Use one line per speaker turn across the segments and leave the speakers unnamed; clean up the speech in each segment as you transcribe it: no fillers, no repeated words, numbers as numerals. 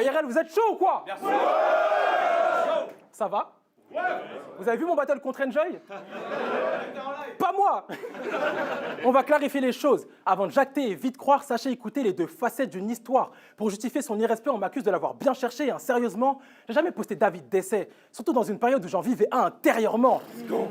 IRL, vous êtes chaud ou quoi? Bien sûr. Ça va? Ouais. Vous avez vu mon battle contre Enjoy? Pas moi. On va clarifier les choses. Avant de jacter et vite croire, sachez écouter les deux facettes d'une histoire. Pour justifier son irrespect, on m'accuse de l'avoir bien cherché. Sérieusement, j'ai jamais posté d'avis de décès. Surtout dans une période où j'en vivais un intérieurement.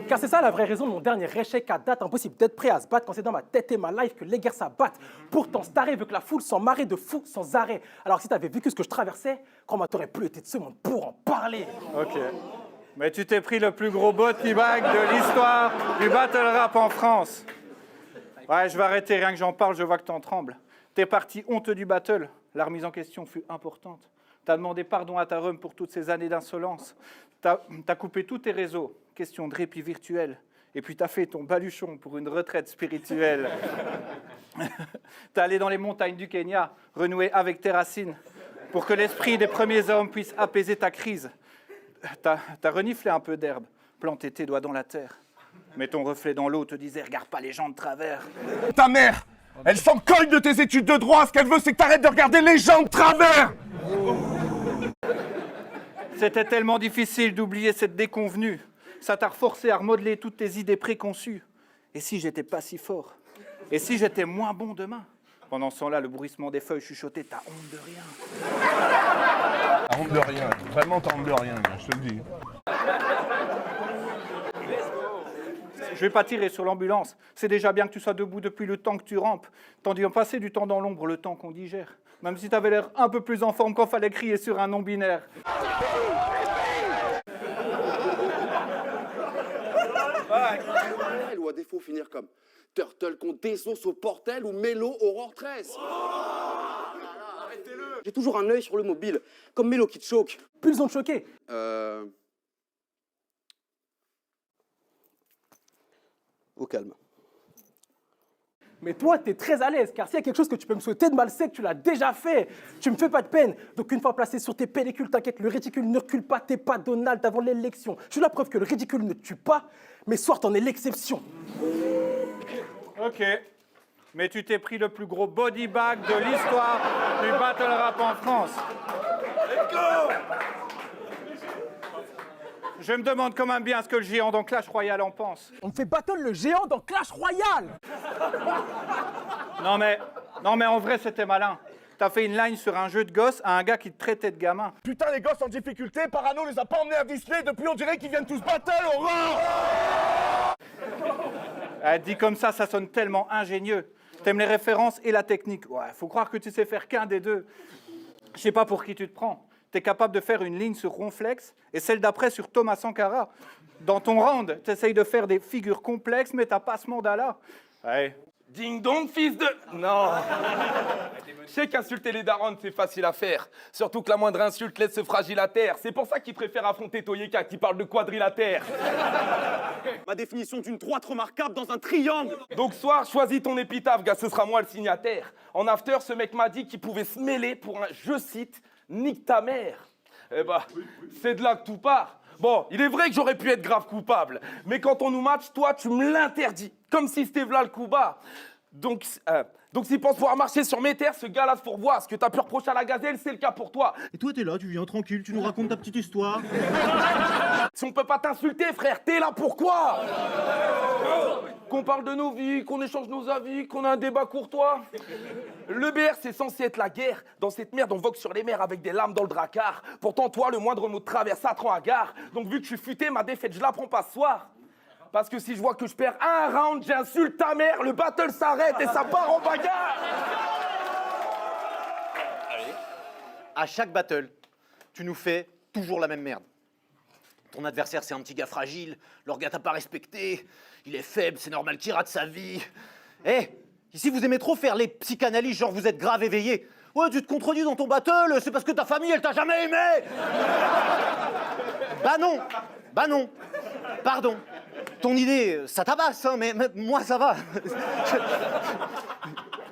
Car c'est ça la vraie raison de mon dernier échec à date. Impossible d'être prêt à se battre quand c'est dans ma tête et ma life que les guerres s'abattent. Pourtant, Staré veut que la foule s'en marre de fou sans arrêt. Alors si t'avais vécu ce que je traversais, crois-moi, t'aurais plus été de ce monde pour en parler.
Ok. Mais tu t'es pris le plus gros body bag de l'histoire du battle rap en France. Ouais, je vais arrêter, rien que j'en parle, je vois que t'en trembles. T'es parti honteux du battle, la remise en question fut importante. T'as demandé pardon à ta rhum pour toutes ces années d'insolence. T'as coupé tous tes réseaux, question de répit virtuel. Et puis t'as fait ton baluchon pour une retraite spirituelle. T'es allé dans les montagnes du Kenya, renouer avec tes racines, pour que l'esprit des premiers hommes puisse apaiser ta crise. T'as reniflé un peu d'herbe, planté tes doigts dans la terre. Mais ton reflet dans l'eau te disait « Regarde pas les gens de travers ».
Ta mère, elle s'en cogne de tes études de droit. Ce qu'elle veut, c'est que t'arrêtes de regarder les gens de travers.
C'était tellement difficile d'oublier cette déconvenue. Ça t'a forcé à remodeler toutes tes idées préconçues. Et si j'étais pas si fort? Et si j'étais moins bon demain? Pendant ce temps-là, le bruissement des feuilles chuchotait « T'as honte de rien ».
T'as honte de rien, vraiment t'as honte de rien, je te le dis.
Je vais pas tirer sur l'ambulance. C'est déjà bien que tu sois debout depuis le temps que tu rampes. T'en dis passer du temps dans l'ombre, le temps qu'on digère. Même si t'avais l'air un peu plus en forme quand fallait crier sur un non-binaire.
Ou à défaut finir comme Turtle contre Tessos au Portel ou Mélo Aurore 13. Arrêtez-le. J'ai toujours un œil sur le mobile, comme Mélo qui te choque.
Plus besoin de choquer.
Au calme.
Mais toi, t'es très à l'aise, car s'il y a quelque chose que tu peux me souhaiter de mal, c'est que tu l'as déjà fait. Tu me fais pas de peine. Donc une fois placé sur tes pellicules, t'inquiète, le ridicule ne recule pas. T'es pas Donald avant l'élection. Je suis la preuve que le ridicule ne tue pas, mais soit t'en es l'exception.
Ok. Mais tu t'es pris le plus gros body bag de l'histoire du battle rap en France. Let's go! Je me demande quand même bien ce que le géant dans Clash Royale en pense.
On me fait battle le géant dans Clash Royale.
Non mais en vrai, c'était malin. T'as fait une line sur un jeu de gosse à un gars qui te traitait de gamin.
Putain, les gosses en difficulté, Parano les a pas emmenés à Disney. Depuis, on dirait qu'ils viennent tous battle, horreur.
Dit comme ça sonne tellement ingénieux. T'aimes les références et la technique. Ouais, faut croire que tu sais faire qu'un des deux. Je sais pas pour qui tu te prends. T'es capable de faire une ligne sur Ronflex et celle d'après sur Thomas Sankara. Dans ton round, t'essayes de faire des figures complexes, mais t'as pas ce mandat-là. Ouais.
Ding dong, fils de... Non. Je sais qu'insulter les darons, c'est facile à faire. Surtout que la moindre insulte laisse ce fragile à terre. C'est pour ça qu'ils préfèrent affronter Toyeka qui parle de quadrilatère.
Ma définition d'une droite remarquable dans un triangle.
Donc soir, choisis ton épitaphe, gars, ce sera moi le signataire. En after, ce mec m'a dit qu'il pouvait se mêler pour un, je cite, « nique ta mère ». Eh bah, c'est de là que tout part. Bon, il est vrai que j'aurais pu être grave coupable, mais quand on nous match, toi, tu me l'interdis, comme si c'était v'là le coup bas. Donc s'il pense pouvoir marcher sur mes terres, ce gars-là se pourvoit. Ce que t'as pu reprocher à la gazelle, c'est le cas pour toi.
Et toi, t'es là, tu viens tranquille, tu nous racontes ta petite histoire.
Si on peut pas t'insulter, frère, t'es là pourquoi? Qu'on parle de nos vies, qu'on échange nos avis, qu'on a un débat courtois. Le BR, c'est censé être la guerre. Dans cette merde, on vogue sur les mers avec des lames dans le dracard. Pourtant, toi, le moindre mot de travers, ça te rend à gare. Donc, vu que je suis futé, ma défaite, je la prends pas ce soir. Parce que si je vois que je perds un round, j'insulte ta mère, le battle s'arrête et ça part en bagarre.
À chaque battle, tu nous fais toujours la même merde. Ton adversaire, c'est un petit gars fragile, leur gars t'a pas respecté, il est faible, c'est normal qu'il rate sa vie. Eh, ici vous aimez trop faire les psychanalystes, genre vous êtes grave éveillé. Ouais, tu te contredis dans ton battle, c'est parce que ta famille, elle t'a jamais aimé. Bah non, pardon. Ton idée, ça tabasse, hein, mais moi, ça va.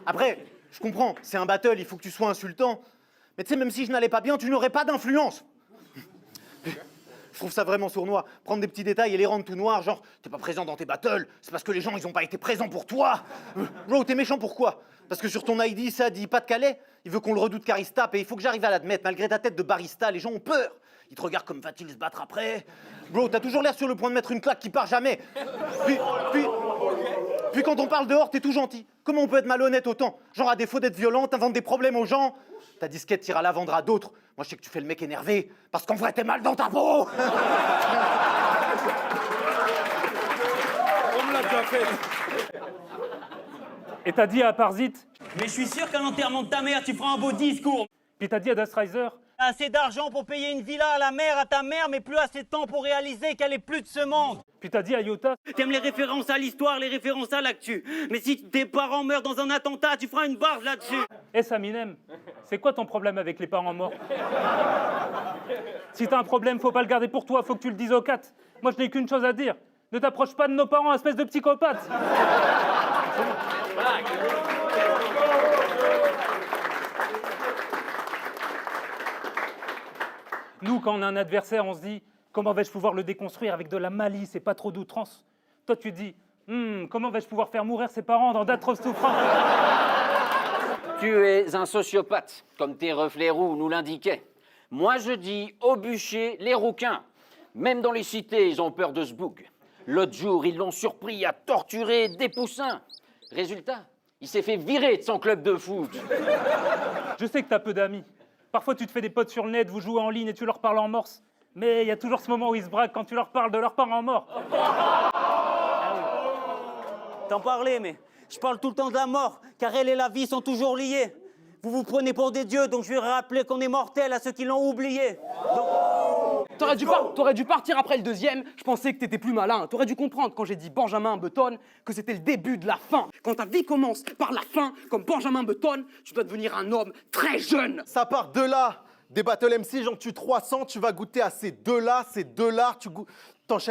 Après, je comprends, c'est un battle, il faut que tu sois insultant. Mais tu sais, même si je n'allais pas bien, tu n'aurais pas d'influence. Je trouve ça vraiment sournois. Prendre des petits détails et les rendre tout noirs, genre, t'es pas présent dans tes battles, c'est parce que les gens, ils ont pas été présents pour toi. Bro, t'es méchant pourquoi? Parce que sur ton ID, ça dit Pas-de-Calais. Il veut qu'on le redoute car il se tape et il faut que j'arrive à l'admettre. Malgré ta tête de barista, les gens ont peur. Ils te regardent comme va-t-il se battre après? Bro, t'as toujours l'air sur le point de mettre une claque qui part jamais. Puis quand on parle dehors, t'es tout gentil. Comment on peut être malhonnête autant? Genre à défaut d'être violent, t'inventes des problèmes aux gens. Ta disquette t'iras la vendre à d'autres. Moi je sais que tu fais le mec énervé, parce qu'en vrai t'es mal dans ta peau.
On me l'a déjà fait.
Et t'as dit à Parzit,
Mais je suis sûr qu'à l'enterrement de ta mère, tu feras un beau discours.
puis t'as dit à Dust Riser,
Assez d'argent pour payer une villa à la mère, à ta mère, mais plus assez de temps pour réaliser qu'elle est plus de ce monde.
puis t'as dit à Iota,
T'aimes les références à l'histoire, les références à l'actu. Mais si tes parents meurent dans un attentat, tu feras une barge là-dessus.
Eh Saminem, c'est quoi ton problème avec les parents morts? Si t'as un problème, faut pas le garder pour toi, faut que tu le dises aux 4. Moi je n'ai qu'une chose à dire, ne t'approche pas de nos parents, espèce de psychopathe. Nous, quand on a un adversaire, on se dit « Comment vais-je pouvoir le déconstruire avec de la malice et pas trop d'outrance ?» Toi, tu dis « Comment vais-je pouvoir faire mourir ses parents dans d'atroces souffrances ?»
Tu es un sociopathe, comme tes reflets roux nous l'indiquaient. Moi, je dis au bûcher les rouquins. Même dans les cités, ils ont peur de ce bouc. L'autre jour, ils l'ont surpris à torturer des poussins. Résultat, il s'est fait virer de son club de foot.
Je sais que t'as peu d'amis. Parfois, tu te fais des potes sur le net, vous jouez en ligne et tu leur parles en morse. Mais il y a toujours ce moment où ils se braquent quand tu leur parles de leurs parents morts.
T'en parlais, mais je parle tout le temps de la mort, car elle et la vie sont toujours liées. Vous vous prenez pour des dieux, donc je vais rappeler qu'on est mortel à ceux qui l'ont oublié.
T'aurais dû partir après le deuxième, je pensais que t'étais plus malin. T'aurais dû comprendre quand j'ai dit Benjamin Button que c'était le début de la fin. Quand ta vie commence par la fin, comme Benjamin Button, tu dois devenir un homme très jeune.
Ça part de là. Des battle MC, j'en tue 300, tu vas goûter à ces deux-là,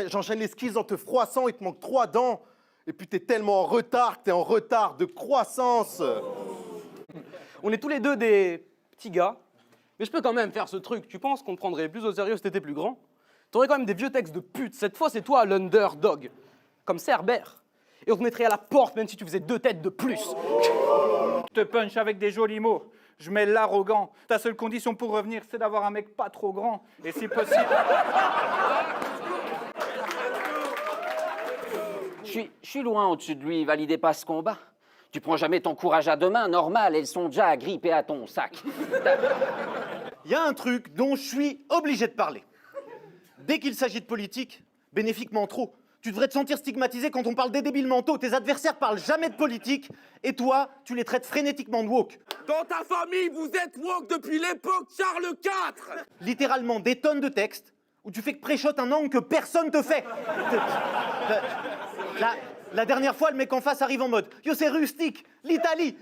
j'enchaîne les skills en te froissant, il te manque 3 dents. Et puis t'es tellement en retard que t'es en retard de croissance.
On est tous les deux des petits gars, mais je peux quand même faire ce truc. Tu penses qu'on te prendrait plus au sérieux si t'étais plus grand? T'aurais quand même des vieux textes de pute. Cette fois, c'est toi l'underdog, comme Cerbère. Et on te mettrait à la porte même si tu faisais 2 têtes de plus.
Je te punch avec des jolis mots. Je mets l'arrogant. Ta seule condition pour revenir, c'est d'avoir un mec pas trop grand. Et si possible...
Je suis loin au-dessus de lui, validez pas ce combat. Tu prends jamais ton courage à deux mains, normal, elles sont déjà agrippées à ton sac.
Il y a un truc dont je suis obligé de parler. Dès qu'il s'agit de politique, bénéfiquement trop, tu devrais te sentir stigmatisé quand on parle des débiles mentaux. Tes adversaires parlent jamais de politique et toi, tu les traites frénétiquement de woke.
Dans ta famille, vous êtes woke depuis l'époque Charles IV.
Littéralement des tonnes de textes où tu fais que préchote un angle que personne te fait. La dernière fois, le mec en face arrive en mode « Yo, c'est rustique, l'Italie !»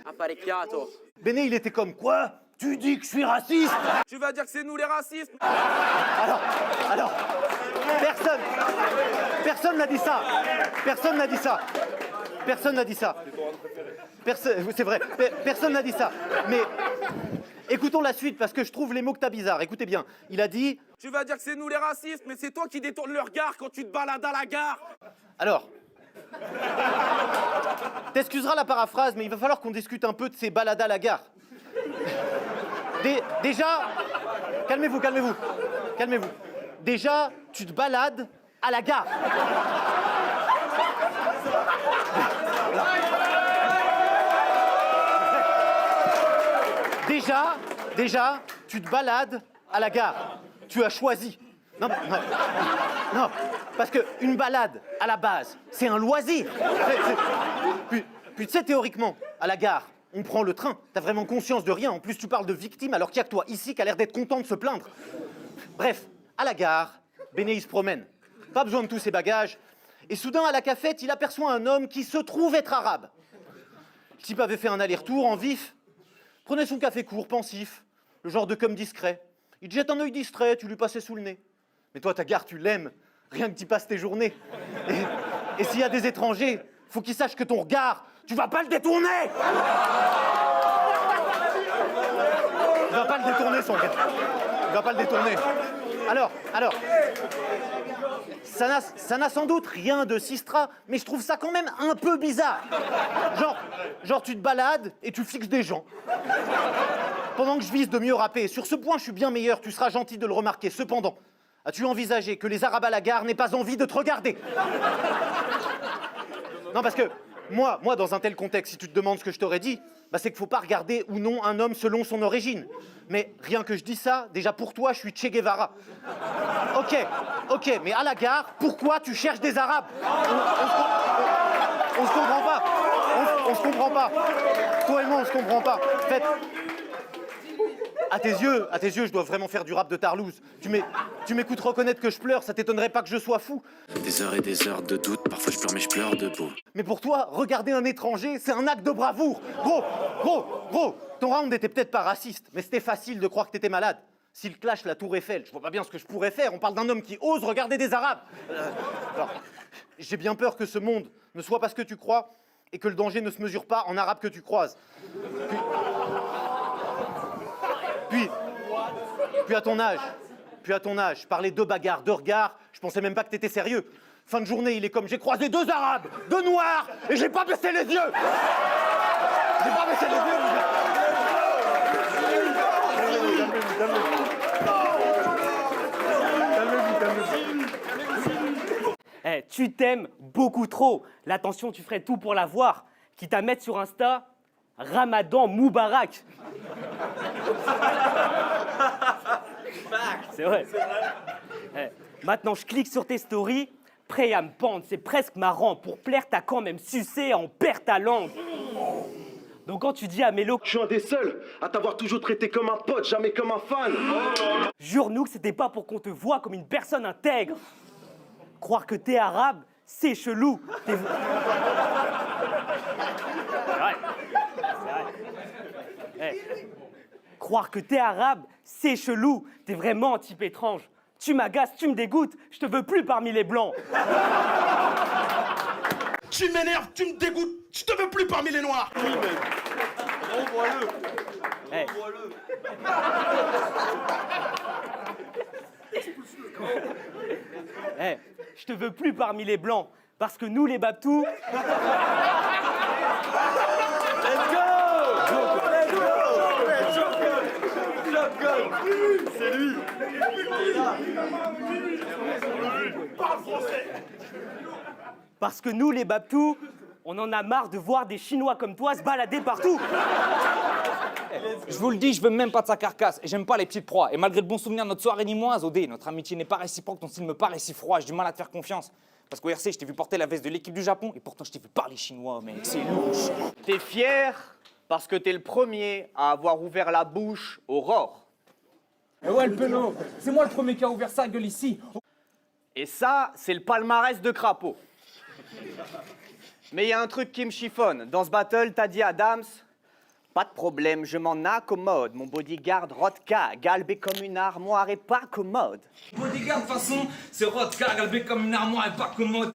Béné, il était comme « Quoi? Tu dis que je suis raciste ?»
Tu vas dire que c'est nous les racistes?
Alors, personne n'a dit ça. Personne n'a dit ça. Personne n'a dit ça. C'est vrai, personne n'a dit ça. Mais écoutons la suite parce que je trouve les mots que t'as bizarres. Écoutez bien, il a dit...
Tu vas dire que c'est nous les racistes, mais c'est toi qui détournes le regard quand tu te balades à la gare.
Alors, t'excuseras la paraphrase, mais il va falloir qu'on discute un peu de ces balades à la gare. Déjà, calmez-vous. Déjà, tu te balades à la gare. Déjà, tu te balades à la gare. Tu as choisi. Non, parce qu'une balade, à la base, c'est un loisir. Puis tu sais, théoriquement, à la gare, on prend le train. T'as vraiment conscience de rien. En plus, tu parles de victime alors qu'il y a que toi ici qui a l'air d'être content de se plaindre. Bref, à la gare, Béné, il se promène. Pas besoin de tous ses bagages. Et soudain, à la cafette, il aperçoit un homme qui se trouve être arabe. Le type avait fait un aller-retour en vif. Prenait son café court, pensif. Le genre de comme discret. Il te jette un œil distrait, tu lui passais sous le nez. Mais toi, ta gare, tu l'aimes. Rien que tu passes tes journées. Et s'il y a des étrangers, faut qu'ils sachent que ton regard, tu vas pas le détourner. Tu vas pas le détourner, son gars. Tu vas pas le détourner. Alors, ça n'a sans doute rien de sistra, mais je trouve ça quand même un peu bizarre. Genre tu te balades et tu fixes des gens. Pendant que je vise de mieux rapper. Sur ce point, je suis bien meilleur, tu seras gentil de le remarquer. Cependant, as-tu envisagé que les Arabes à la gare n'aient pas envie de te regarder? Non, parce que moi, dans un tel contexte, si tu te demandes ce que je t'aurais dit, bah, c'est qu'il faut pas regarder ou non un homme selon son origine. Mais rien que je dis ça, déjà pour toi, je suis Che Guevara. Ok, mais à la gare, pourquoi tu cherches des Arabes? On se comprend pas. On se comprend pas. Toi et moi, on se comprend pas. En fait, à tes yeux, je dois vraiment faire du rap de Tarlouse. Tu m'écoutes reconnaître que je pleure, ça t'étonnerait pas que je sois fou.
Des heures et des heures de doute, parfois je pleure mais je pleure debout.
Mais pour toi, regarder un étranger, c'est un acte de bravoure. Gros, ton round n'était peut-être pas raciste, mais c'était facile de croire que t'étais malade. S'il clash la tour Eiffel, je vois pas bien ce que je pourrais faire. On parle d'un homme qui ose regarder des Arabes. Alors, j'ai bien peur que ce monde ne soit pas ce que tu crois et que le danger ne se mesure pas en arabe que tu croises. Puis à ton âge, parler de bagarre, de regard, je pensais même pas que t'étais sérieux. Fin de journée, il est comme j'ai croisé 2 Arabes, 2 Noirs, et j'ai pas baissé les yeux. J'ai pas baissé les yeux.
Eh, tu t'aimes beaucoup trop. L'attention, tu ferais tout pour la voir. Quitte à mettre sur Insta Ramadan Moubarak. C'est vrai. Eh, maintenant, je clique sur tes stories, prêt à me pendre. C'est presque marrant. Pour plaire, t'as quand même sucé, on perd ta langue. Donc quand tu dis à Mélo,
Je suis un des seuls à t'avoir toujours traité comme un pote, jamais comme un fan.
jure-nous que c'était pas pour qu'on te voie comme une personne intègre. Croire que t'es arabe, c'est chelou. C'est vrai. Eh, croire que t'es arabe, c'est chelou. T'es vraiment un type étrange. Tu m'agaces, tu me dégoûtes. Je te veux plus parmi les blancs.
Tu m'énerves, tu me dégoûtes, je te veux plus parmi les noirs.
Eh. Eh, je te veux plus parmi les blancs, parce que nous, les Babtous... Parce que nous, les Babtous, on en a marre de voir des Chinois comme toi se balader partout.
Je vous le dis, je veux même pas de sa carcasse. Et j'aime pas les petites proies. Et malgré le bon souvenir de notre soirée nimoise, Odé, notre amitié n'est pas réciproque, ton style me paraît si froid, j'ai du mal à te faire confiance. Parce qu'au RC, je t'ai vu porter la veste de l'équipe du Japon, et pourtant je t'ai vu parler chinois, mais c'est louche.
T'es fier parce que t'es le premier à avoir ouvert la bouche au Aurore.
Eh ouais, le penaud, c'est moi le premier qui a ouvert sa gueule ici.
Et ça, c'est le palmarès de Crapaud. Mais il y a un truc qui me chiffonne. Dans ce battle, t'as dit à Dams, pas de problème, je m'en accommode. Mon bodyguard Rodka, galbé comme une armoire et pas commode.
Bodyguard, de toute façon, c'est Rodka, galbé comme une armoire et pas commode.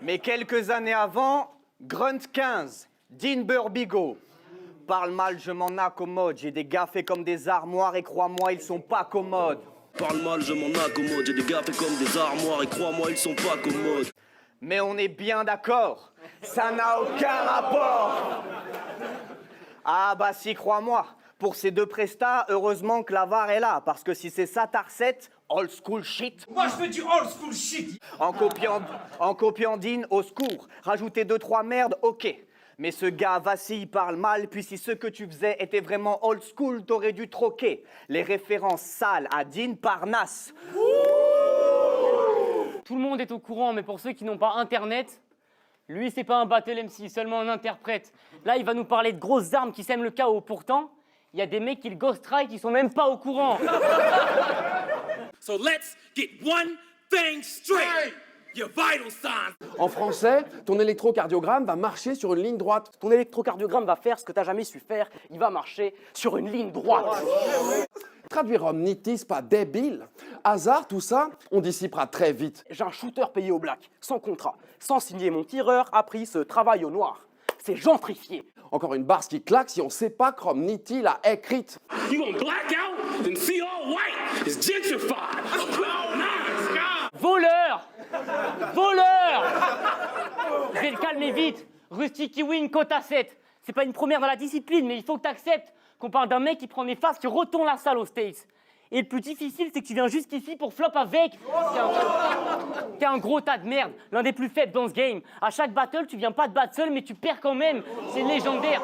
Mais quelques années avant, Grunt 15, Dean Burbigo. Parle mal, je m'en accommode. J'ai des gars faits comme des armoires et crois-moi, ils sont pas commodes.
Parle mal, je m'en accommode, j'ai des gars faits comme des armoires et crois-moi, ils sont pas commodes.
Mais on est bien d'accord, ça n'a aucun rapport. Ah bah si, crois-moi, pour ces 2 prestats, heureusement que la VAR est là, parce que si c'est ça ta recette, old school shit.
Moi, je fais du old school shit.
En copiant Dean, au secours. Rajouter 2-3 merdes, ok. Mais ce gars vacille, parle mal, puis si ce que tu faisais était vraiment old school, t'aurais dû troquer les références sales à Dean par Nas.
Tout le monde est au courant, mais pour ceux qui n'ont pas Internet, lui, c'est pas un battle MC, seulement un interprète. Là, il va nous parler de grosses armes qui sèment le chaos. Pourtant, il y a des mecs qui le ghost-strike qui sont même pas au courant.
So let's get one thing straight. Your vital signs.
En français, ton électrocardiogramme va marcher sur une ligne droite.
Ton électrocardiogramme va faire ce que t'as jamais su faire. Il va marcher sur une ligne droite.
Traduire omnitis, pas débile. Hasard, tout ça, on dissipera très vite.
J'ai un shooter payé au black, sans contrat, sans signer. Mon tireur a pris ce travail au noir. C'est gentrifié.
Encore une barre qui claque si on sait pas qu'Omniti l'a écrite.
You gonna black out and see all white.
vite. Rusty Kiwin, cote à 7. C'est pas une première dans la discipline, mais il faut que t'acceptes qu'on parle d'un mec qui prend des phases qui retourne la salle aux States. Et le plus difficile, c'est que tu viens jusqu'ici pour flop avec. T'es un gros tas de merde, l'un des plus faibles dans ce game. À chaque battle, tu viens pas de battre seul, mais tu perds quand même. C'est légendaire.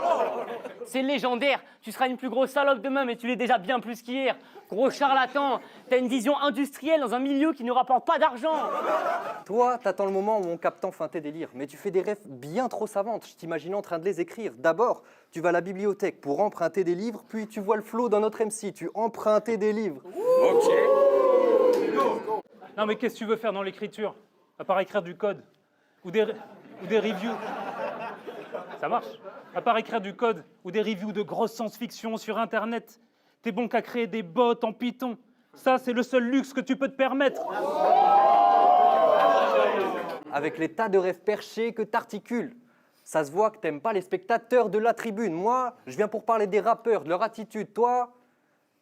C'est légendaire. Tu seras une plus grosse salope demain, mais tu l'es déjà bien plus qu'hier. Gros charlatan, t'as une vision industrielle dans un milieu qui ne rapporte pas d'argent.
Toi, t'attends le moment où on capte enfin tes délires, mais tu fais des rêves bien trop savantes. Je t'imagine en train de les écrire. D'abord, tu vas à la bibliothèque pour emprunter des livres, puis tu vois le flow d'un autre MC, tu empruntais des livres.
Ok. Non mais qu'est-ce que tu veux faire dans l'écriture? À part écrire du code ou des reviews. Ça marche. À part écrire du code ou des reviews de grosse science-fiction sur Internet. T'es bon qu'à créer des bots en Python. Ça, c'est le seul luxe que tu peux te permettre.
Avec les tas de rêves perchés que t'articules. Ça se voit que t'aimes pas les spectateurs de la tribune. Moi, je viens pour parler des rappeurs, de leur attitude. Toi,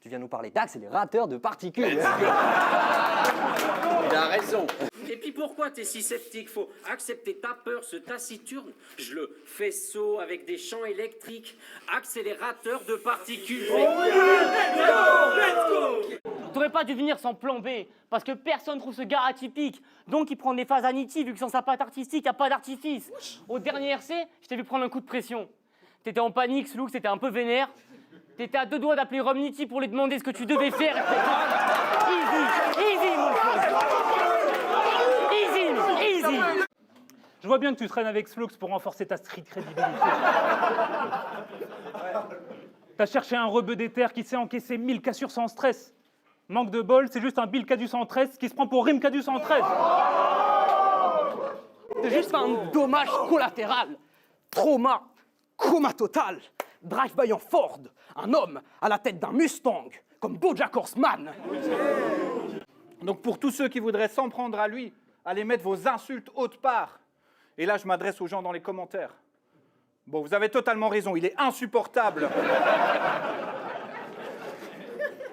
tu viens nous parler d'accélérateurs de particules.
Il a raison.
Et puis pourquoi t'es si sceptique? Faut accepter ta peur, ce taciturne. Je le faisceau avec des champs électriques, accélérateur de particules.
T'aurais pas dû venir sans plan B, parce que personne trouve ce gars atypique. Donc il prend des phases Anity, vu que sans sa patte artistique, y a pas d'artifice. Au dernier RC, je t'ai vu prendre un coup de pression. T'étais en panique, Sloux, c'était un peu vénère. T'étais à deux doigts d'appeler Romnity pour lui demander ce que tu devais faire. Easy, mon frère. Easy.
Je vois bien que tu traînes avec Slux pour renforcer ta street crédibilité. T'as cherché un rebeu d'éther qui sait encaisser 1000 cassures sans stress. Manque de bol, c'est juste un Bill K du 113 qui se prend pour Rim K du 113.
C'est juste un dommage collatéral. Trauma, coma total, drive-by en Ford, un homme à la tête d'un Mustang, comme BoJack Horseman.
Donc pour tous ceux qui voudraient s'en prendre à lui, allez mettre vos insultes haute part. Et là, je m'adresse aux gens dans les commentaires. Bon, vous avez totalement raison, il est insupportable.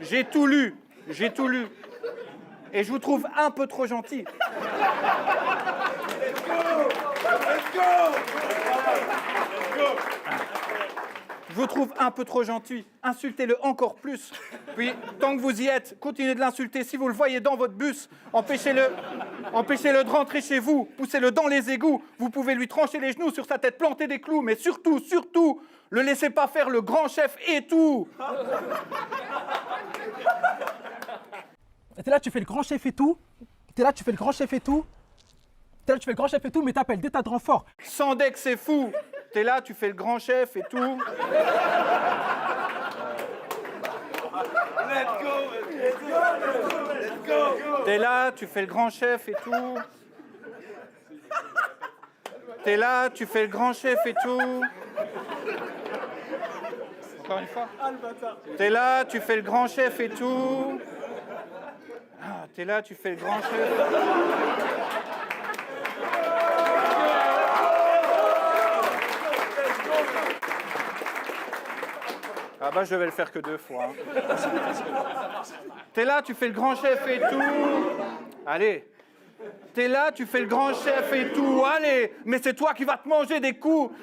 J'ai tout lu. Et je vous trouve un peu trop gentil. Je vous trouve un peu trop gentil. Insultez-le encore plus. Puis, tant que vous y êtes, continuez de l'insulter. Si vous le voyez dans votre bus, empêchez-le de rentrer chez vous. Poussez-le dans les égouts. Vous pouvez lui trancher les genoux sur sa tête, planter des clous. Mais surtout, le laissez pas faire le grand chef et tout.
T'es là, tu fais le grand chef et tout. Mais t'appelles d'état de renfort.
Sandek, c'est fou. T'es là, tu fais le grand chef et tout. T'es là, tu fais le grand chef et tout. T'es là, tu fais le grand chef et tout. Encore une fois. T'es là, tu fais le grand chef et tout. Ah, t'es là, tu fais le grand chef. Ah bah je vais le faire que 2 fois. T'es là, tu fais le grand chef et tout. Allez. T'es là, tu fais le grand chef et tout. Allez. Mais c'est toi qui vas te manger des coups.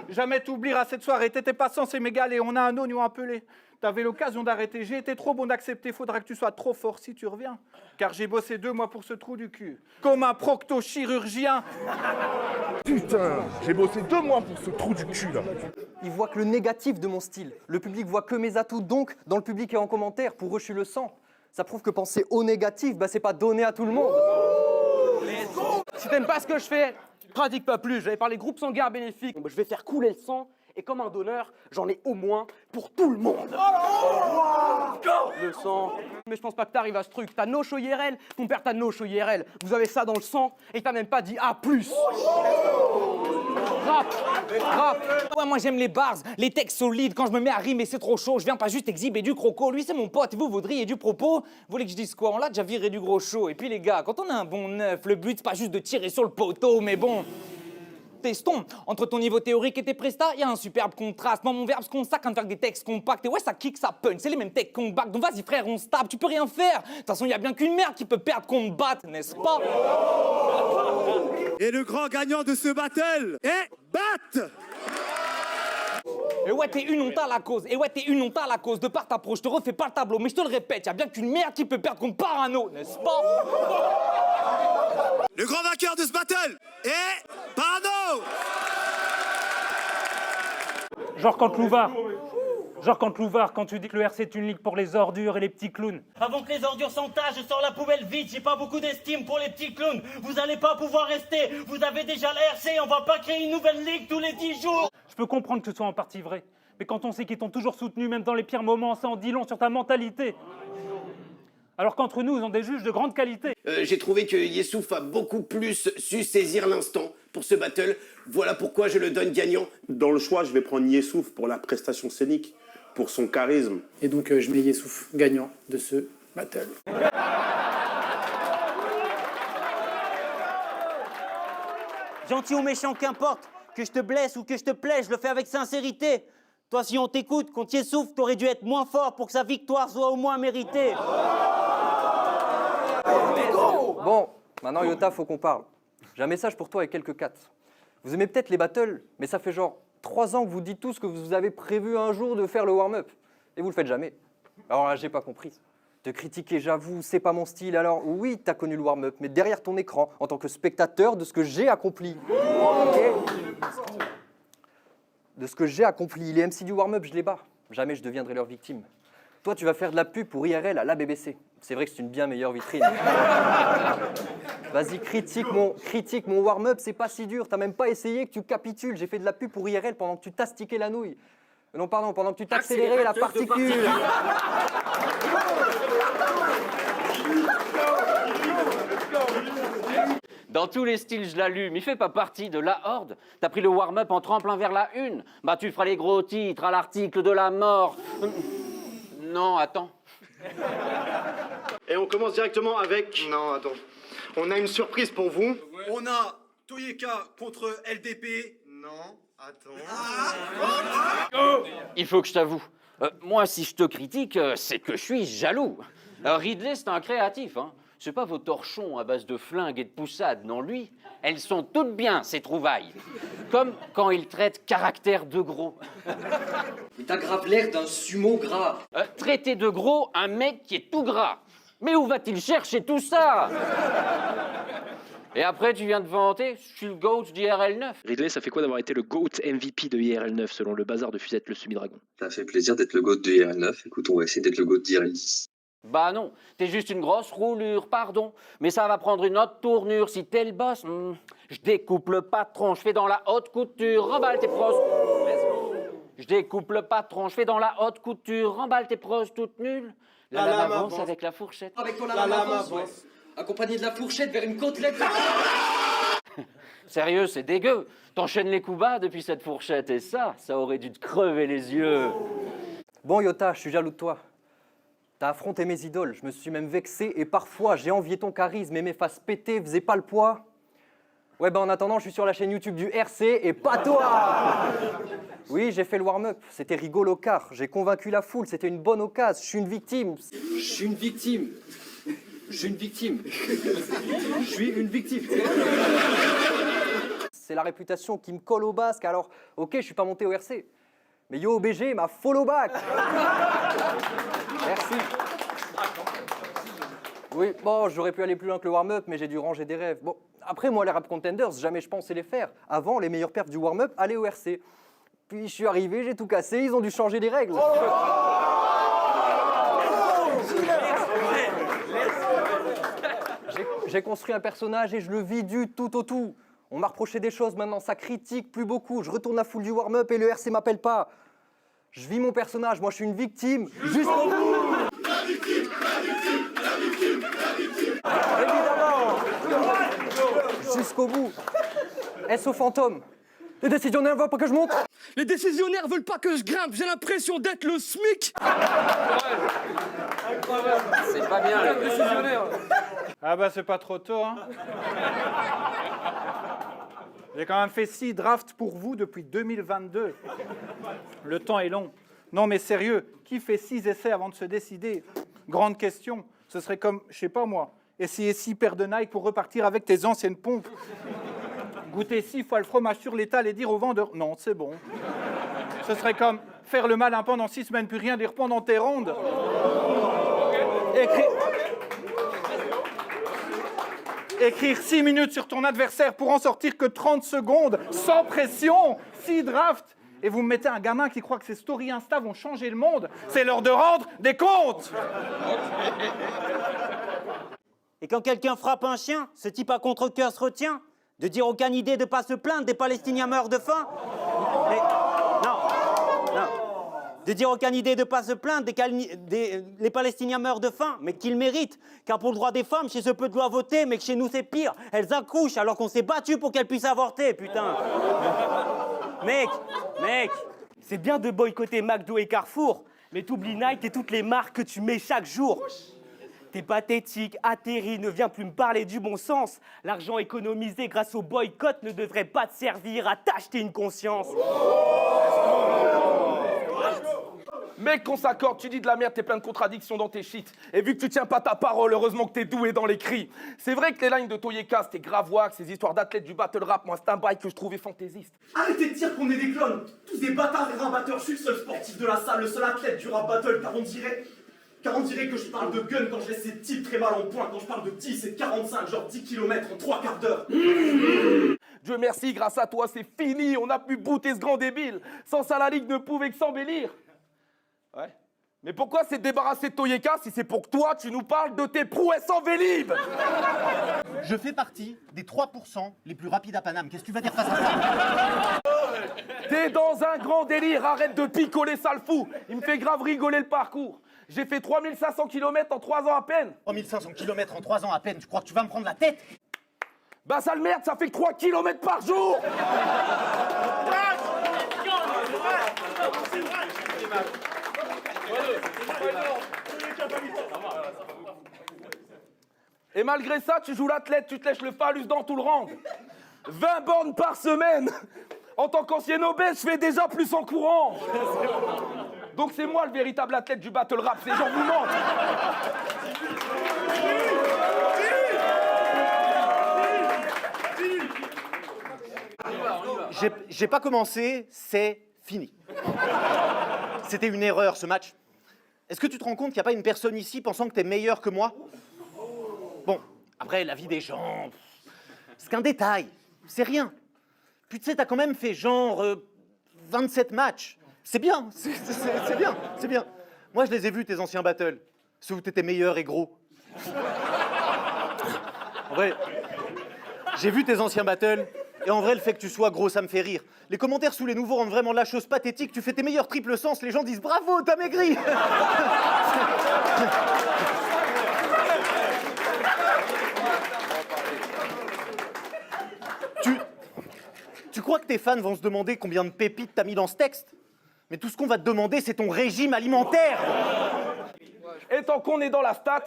Jamais t'oublieras cette soirée. T'étais pas censé m'égaler. On a un oignon appelé. T'avais l'occasion d'arrêter. J'ai été trop bon d'accepter. Faudra que tu sois trop fort si tu reviens. Car j'ai bossé 2 mois pour ce trou du cul. Comme un proctochirurgien.
Putain, j'ai bossé 2 mois pour ce trou du cul là.
Ils voient que le négatif de mon style. Le public voit que mes atouts. Donc, dans le public et en commentaire, pour eux, je suis le sang. Ça prouve que penser au négatif, bah, c'est pas donné à tout le monde.
Si t'aimes pas ce que je fais, pratique pas plus. J'avais parlé groupe sanguin bénéfique. Bon, bah, je vais faire couler le sang. Et comme un donneur, j'en ai au moins pour tout le monde. Le sang. Mais je pense pas que t'arrives à ce truc. T'as no show IRL, ton père t'as no show IRL. Vous avez ça dans le sang et t'as même pas dit A+. Rap. Ouais, moi j'aime les bars, les textes solides. Quand je me mets à rimer, c'est trop chaud. Je viens pas juste exhiber du croco. Lui, c'est mon pote. Et vous voudriez du propos. Vous voulez que je dise quoi? On l'a déjà viré du gros show. Et puis les gars, quand on a un bon neuf, le but c'est pas juste de tirer sur le poteau, mais bon. Testons. Entre ton niveau théorique et tes prestats, il y a un superbe contraste. Moi, mon verbe se consacre à faire des textes compacts. Et ouais, ça kick, ça punch. C'est les mêmes textes qu'on back. Donc vas-y, frère, on se tape. Tu peux rien faire. De toute façon, il y a bien qu'une merde qui peut perdre qu'on te batte, n'est-ce pas?
Et le grand gagnant de ce battle est Bat.
Et ouais, t'es une honte à la cause. Et ouais, t'es une honte à la cause. De par ta pro, je te refais pas le tableau. Mais je te le répète, y a bien qu'une merde qui peut perdre contre Parano, n'est-ce pas?
Le grand vainqueur de ce battle est Parano.
Genre quand Louvard, quand tu dis que le RC est une ligue pour les ordures et les petits clowns.
Avant que les ordures s'entassent, je sors la poubelle vide, j'ai pas beaucoup d'estime pour les petits clowns. Vous allez pas pouvoir rester, vous avez déjà le RC, on va pas créer une nouvelle ligue tous les 10 jours.
Je peux comprendre que ce soit en partie vrai, mais quand on sait qu'ils t'ont toujours soutenu, même dans les pires moments, ça en dit long sur ta mentalité. Alors qu'entre nous, ils ont des juges de grande qualité.
J'ai trouvé que Yessouf a beaucoup plus su saisir l'instant pour ce battle. Voilà pourquoi je le donne gagnant.
Dans le choix, je vais prendre Yessouf pour la prestation scénique, pour son charisme.
Et donc je mets Yessouf gagnant de ce battle.
Gentil ou méchant, qu'importe. Que je te blesse ou que je te plaise, je le fais avec sincérité. Toi, si on t'écoute, contre Yessouf, t'aurais dû être moins fort pour que sa victoire soit au moins méritée.
Bon, maintenant Yota, faut qu'on parle. J'ai un message pour toi avec quelques cates. Vous aimez peut-être les battles, mais ça fait genre 3 ans que vous dites tous que vous avez prévu un jour de faire le warm-up. Et vous le faites jamais. Alors là, j'ai pas compris. Te critiquer, j'avoue, c'est pas mon style. Alors oui, t'as connu le warm-up, mais derrière ton écran, en tant que spectateur de ce que j'ai accompli. De ce que j'ai accompli, les MC du warm-up, je les bats. Jamais je deviendrai leur victime. Toi, tu vas faire de la pub pour IRL à la BBC. C'est vrai que c'est une bien meilleure vitrine. Vas-y, critique mon warm-up, c'est pas si dur. T'as même pas essayé que tu capitules. J'ai fait de la pub pour IRL pendant que tu t'astiquais la nouille. Non, pardon, pendant que tu t'accélérais la particule.
Dans tous les styles, je l'allume. Il fait pas partie de la horde. T'as pris le warm-up en tremplin vers la une. Bah, tu feras les gros titres à l'article de la mort. Non, attends.
Et on commence directement avec... Non, attends. On a une surprise pour vous.
On a Toyeka contre LDP. Non, attends.
Il faut que je t'avoue. Moi, si je te critique, c'est que je suis jaloux. Ridley, c'est un créatif, hein. C'est pas vos torchons à base de flingues et de poussades, non, lui. Elles sont toutes bien, ces trouvailles. Comme quand il traite caractère de gros.
Mais t'as grave l'air d'un sumo gras.
Traiter de gros un mec qui est tout gras. Mais où va-t-il chercher tout ça? Et après, tu viens de vanter, je suis le GOAT d'IRL9.
Ridley, ça fait quoi d'avoir été le GOAT MVP de IRL9 selon le bazar de Fusette le semi-dragon?
Ça fait plaisir d'être le GOAT de IRL9. Écoute, on va essayer d'être le GOAT d'IRL10.
Bah non, t'es juste une grosse roulure, pardon. Mais ça va prendre une autre tournure si t'es le boss. Je découpe le patron, je fais dans la haute couture, remballe tes pros. Je découpe le patron, je fais dans la haute couture, remballe tes pros toutes nulles. La lame avance avec la fourchette.
Avec ton lame avance, ouais. Accompagné de la fourchette vers une côtelette.
Sérieux, c'est dégueu. T'enchaînes les coups bas depuis cette fourchette et ça aurait dû te crever les yeux.
Bon Yota, je suis jaloux de toi. T'as affronté mes idoles, je me suis même vexé et parfois j'ai envié ton charisme et mes faces pétées faisaient pas le poids. Ouais, en attendant, je suis sur la chaîne YouTube du RC et pas toi. Oui, j'ai fait le warm-up, c'était rigolo car j'ai convaincu la foule, c'était une bonne occasion, je suis une victime.
Je suis une victime. Je suis une victime. Je suis une victime.
C'est la réputation qui me colle au basque, alors ok, je suis pas monté au RC. Mais yo, OBG m'a follow back. Merci. Oui, bon, j'aurais pu aller plus loin que le warm-up, mais j'ai dû ranger des rêves. Bon, après, moi, les rap contenders, jamais je pensais les faire. Avant, les meilleurs perfs du warm-up allaient au RC. Puis je suis arrivé, j'ai tout cassé, ils ont dû changer les règles. J'ai construit un personnage et je le vis du tout au tout. On m'a reproché des choses, maintenant ça critique plus beaucoup. Je retourne la foule du warm-up et le RC m'appelle pas. Je vis mon personnage, moi je suis une victime. Jusqu'au bout.
La victime, la victime, la victime, la victime.
Évidemment. Jusqu'au bout. SO fantôme. Les décisionnaires veulent pas que je monte.
Les décisionnaires veulent pas que je grimpe, j'ai l'impression d'être le SMIC.
C'est pas bien, là.
Ah bah c'est pas trop tôt, hein. J'ai quand même fait 6 drafts pour vous depuis 2022. Le temps est long. Non mais sérieux, qui fait 6 essais avant de se décider? Grande question. Ce serait comme, je sais pas moi, Essayer 6 paires de Nike pour repartir avec tes anciennes pompes. Goûter 6 fois le fromage sur l'étal et dire au vendeur « Non, c'est bon ». Ce serait comme faire le malin pendant 6 semaines, puis rien dire pendant tes rondes. Écrire 6 minutes sur ton adversaire pour en sortir que 30 secondes, sans pression, 6 drafts. Et vous me mettez un gamin qui croit que ses stories Insta vont changer le monde. C'est l'heure de rendre des comptes.
Et quand quelqu'un frappe un chien, ce type à contre-cœur se retient de dire aux canidés de pas se plaindre, des Palestiniens meurent de faim. Mais, non. De dire aux canidés de pas se plaindre, les Palestiniens meurent de faim, mais qu'ils méritent. Car pour le droit des femmes, chez ce peu de loi votée, mais que chez nous c'est pire. Elles accouchent alors qu'on s'est battu pour qu'elles puissent avorter, putain.
Mec, c'est bien de boycotter McDo et Carrefour, mais t'oublies Nike et toutes les marques que tu mets chaque jour. T'es pathétique, atterri, ne viens plus me parler du bon sens. L'argent économisé grâce au boycott ne devrait pas te servir à t'acheter une conscience.
Mec, qu'on s'accorde, tu dis de la merde, t'es plein de contradictions dans tes shit. Et vu que tu tiens pas ta parole, heureusement que t'es doué dans l'écrit. C'est vrai que les lines de Toyeka, c'était grave wack, ces histoires d'athlètes du battle rap, moi c'est un bail que je trouvais fantaisiste.
Arrêtez de dire qu'on est des clones, tous des bâtards et rabatteurs, je suis le seul sportif de la salle, le seul athlète du rap battle, car on dirait que je parle de gun quand je laisse ces types très mal en point, quand je parle de 10 et de 45, genre 10 km en 3 quarts d'heure.
Dieu merci, grâce à toi, c'est fini, on a pu booter ce grand débile. Sans ça, la ligue ne pouvait que s'embellir. Ouais. Mais pourquoi s'est débarrassé de Toyeka si c'est pour que toi, tu nous parles de tes prouesses en Vélib?
Je fais partie des 3% les plus rapides à Paname. Qu'est-ce que tu vas dire face à ça?
T'es dans un grand délire, arrête de picoler, sale fou. Il me fait grave rigoler le parcours. J'ai fait 3500 km en 3 ans à peine.
3500 km en 3 ans à peine, tu crois que tu vas me prendre la tête?
Bah sale merde, ça fait que 3 km par jour. Et malgré ça, tu joues l'athlète, tu te lèches le phallus dans tout le round. 20 bornes par semaine. En tant qu'ancien obèse, je fais déjà plus en courant. Donc c'est moi le véritable athlète du battle rap, ces gens vous mentent.
J'ai pas commencé, c'est fini. C'était une erreur ce match. Est-ce que tu te rends compte qu'il n'y a pas une personne ici pensant que t'es meilleur que moi? Bon, après, la vie des gens, c'est qu'un détail, c'est rien. Puis tu sais, t'as quand même fait genre 27 matchs. C'est bien, c'est bien, c'est bien. Moi, je les ai vus, tes anciens battles, ceux où t'étais meilleur et gros. En vrai, j'ai vu tes anciens battles, et en vrai, le fait que tu sois gros, ça me fait rire. Les commentaires sous les nouveaux rendent vraiment la chose pathétique. Tu fais tes meilleurs triple sens, les gens disent « Bravo, t'as maigri !» Tu crois que tes fans vont se demander combien de pépites t'as mis dans ce texte? Mais tout ce qu'on va te demander, c'est ton régime alimentaire.
Et tant qu'on est dans la stat,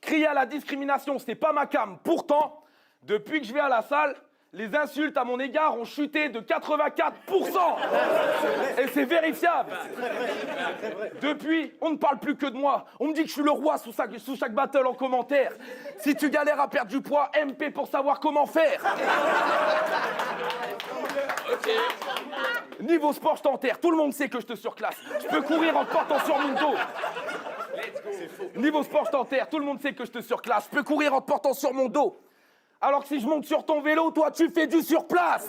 crier à la discrimination, c'est pas ma came. Pourtant, depuis que je vais à la salle, les insultes à mon égard ont chuté de 84%. Et c'est vérifiable. Depuis, on ne parle plus que de moi. On me dit que je suis le roi sous chaque battle en commentaire. Si tu galères à perdre du poids, MP pour savoir comment faire. Niveau sport, je t'enterre. Tout le monde sait que je te surclasse. Je peux courir en te portant sur mon dos. Niveau sport, je t'enterre. Tout le monde sait que je te surclasse. Je peux courir en te portant sur mon dos. Alors que si je monte sur ton vélo, toi, tu fais du surplace.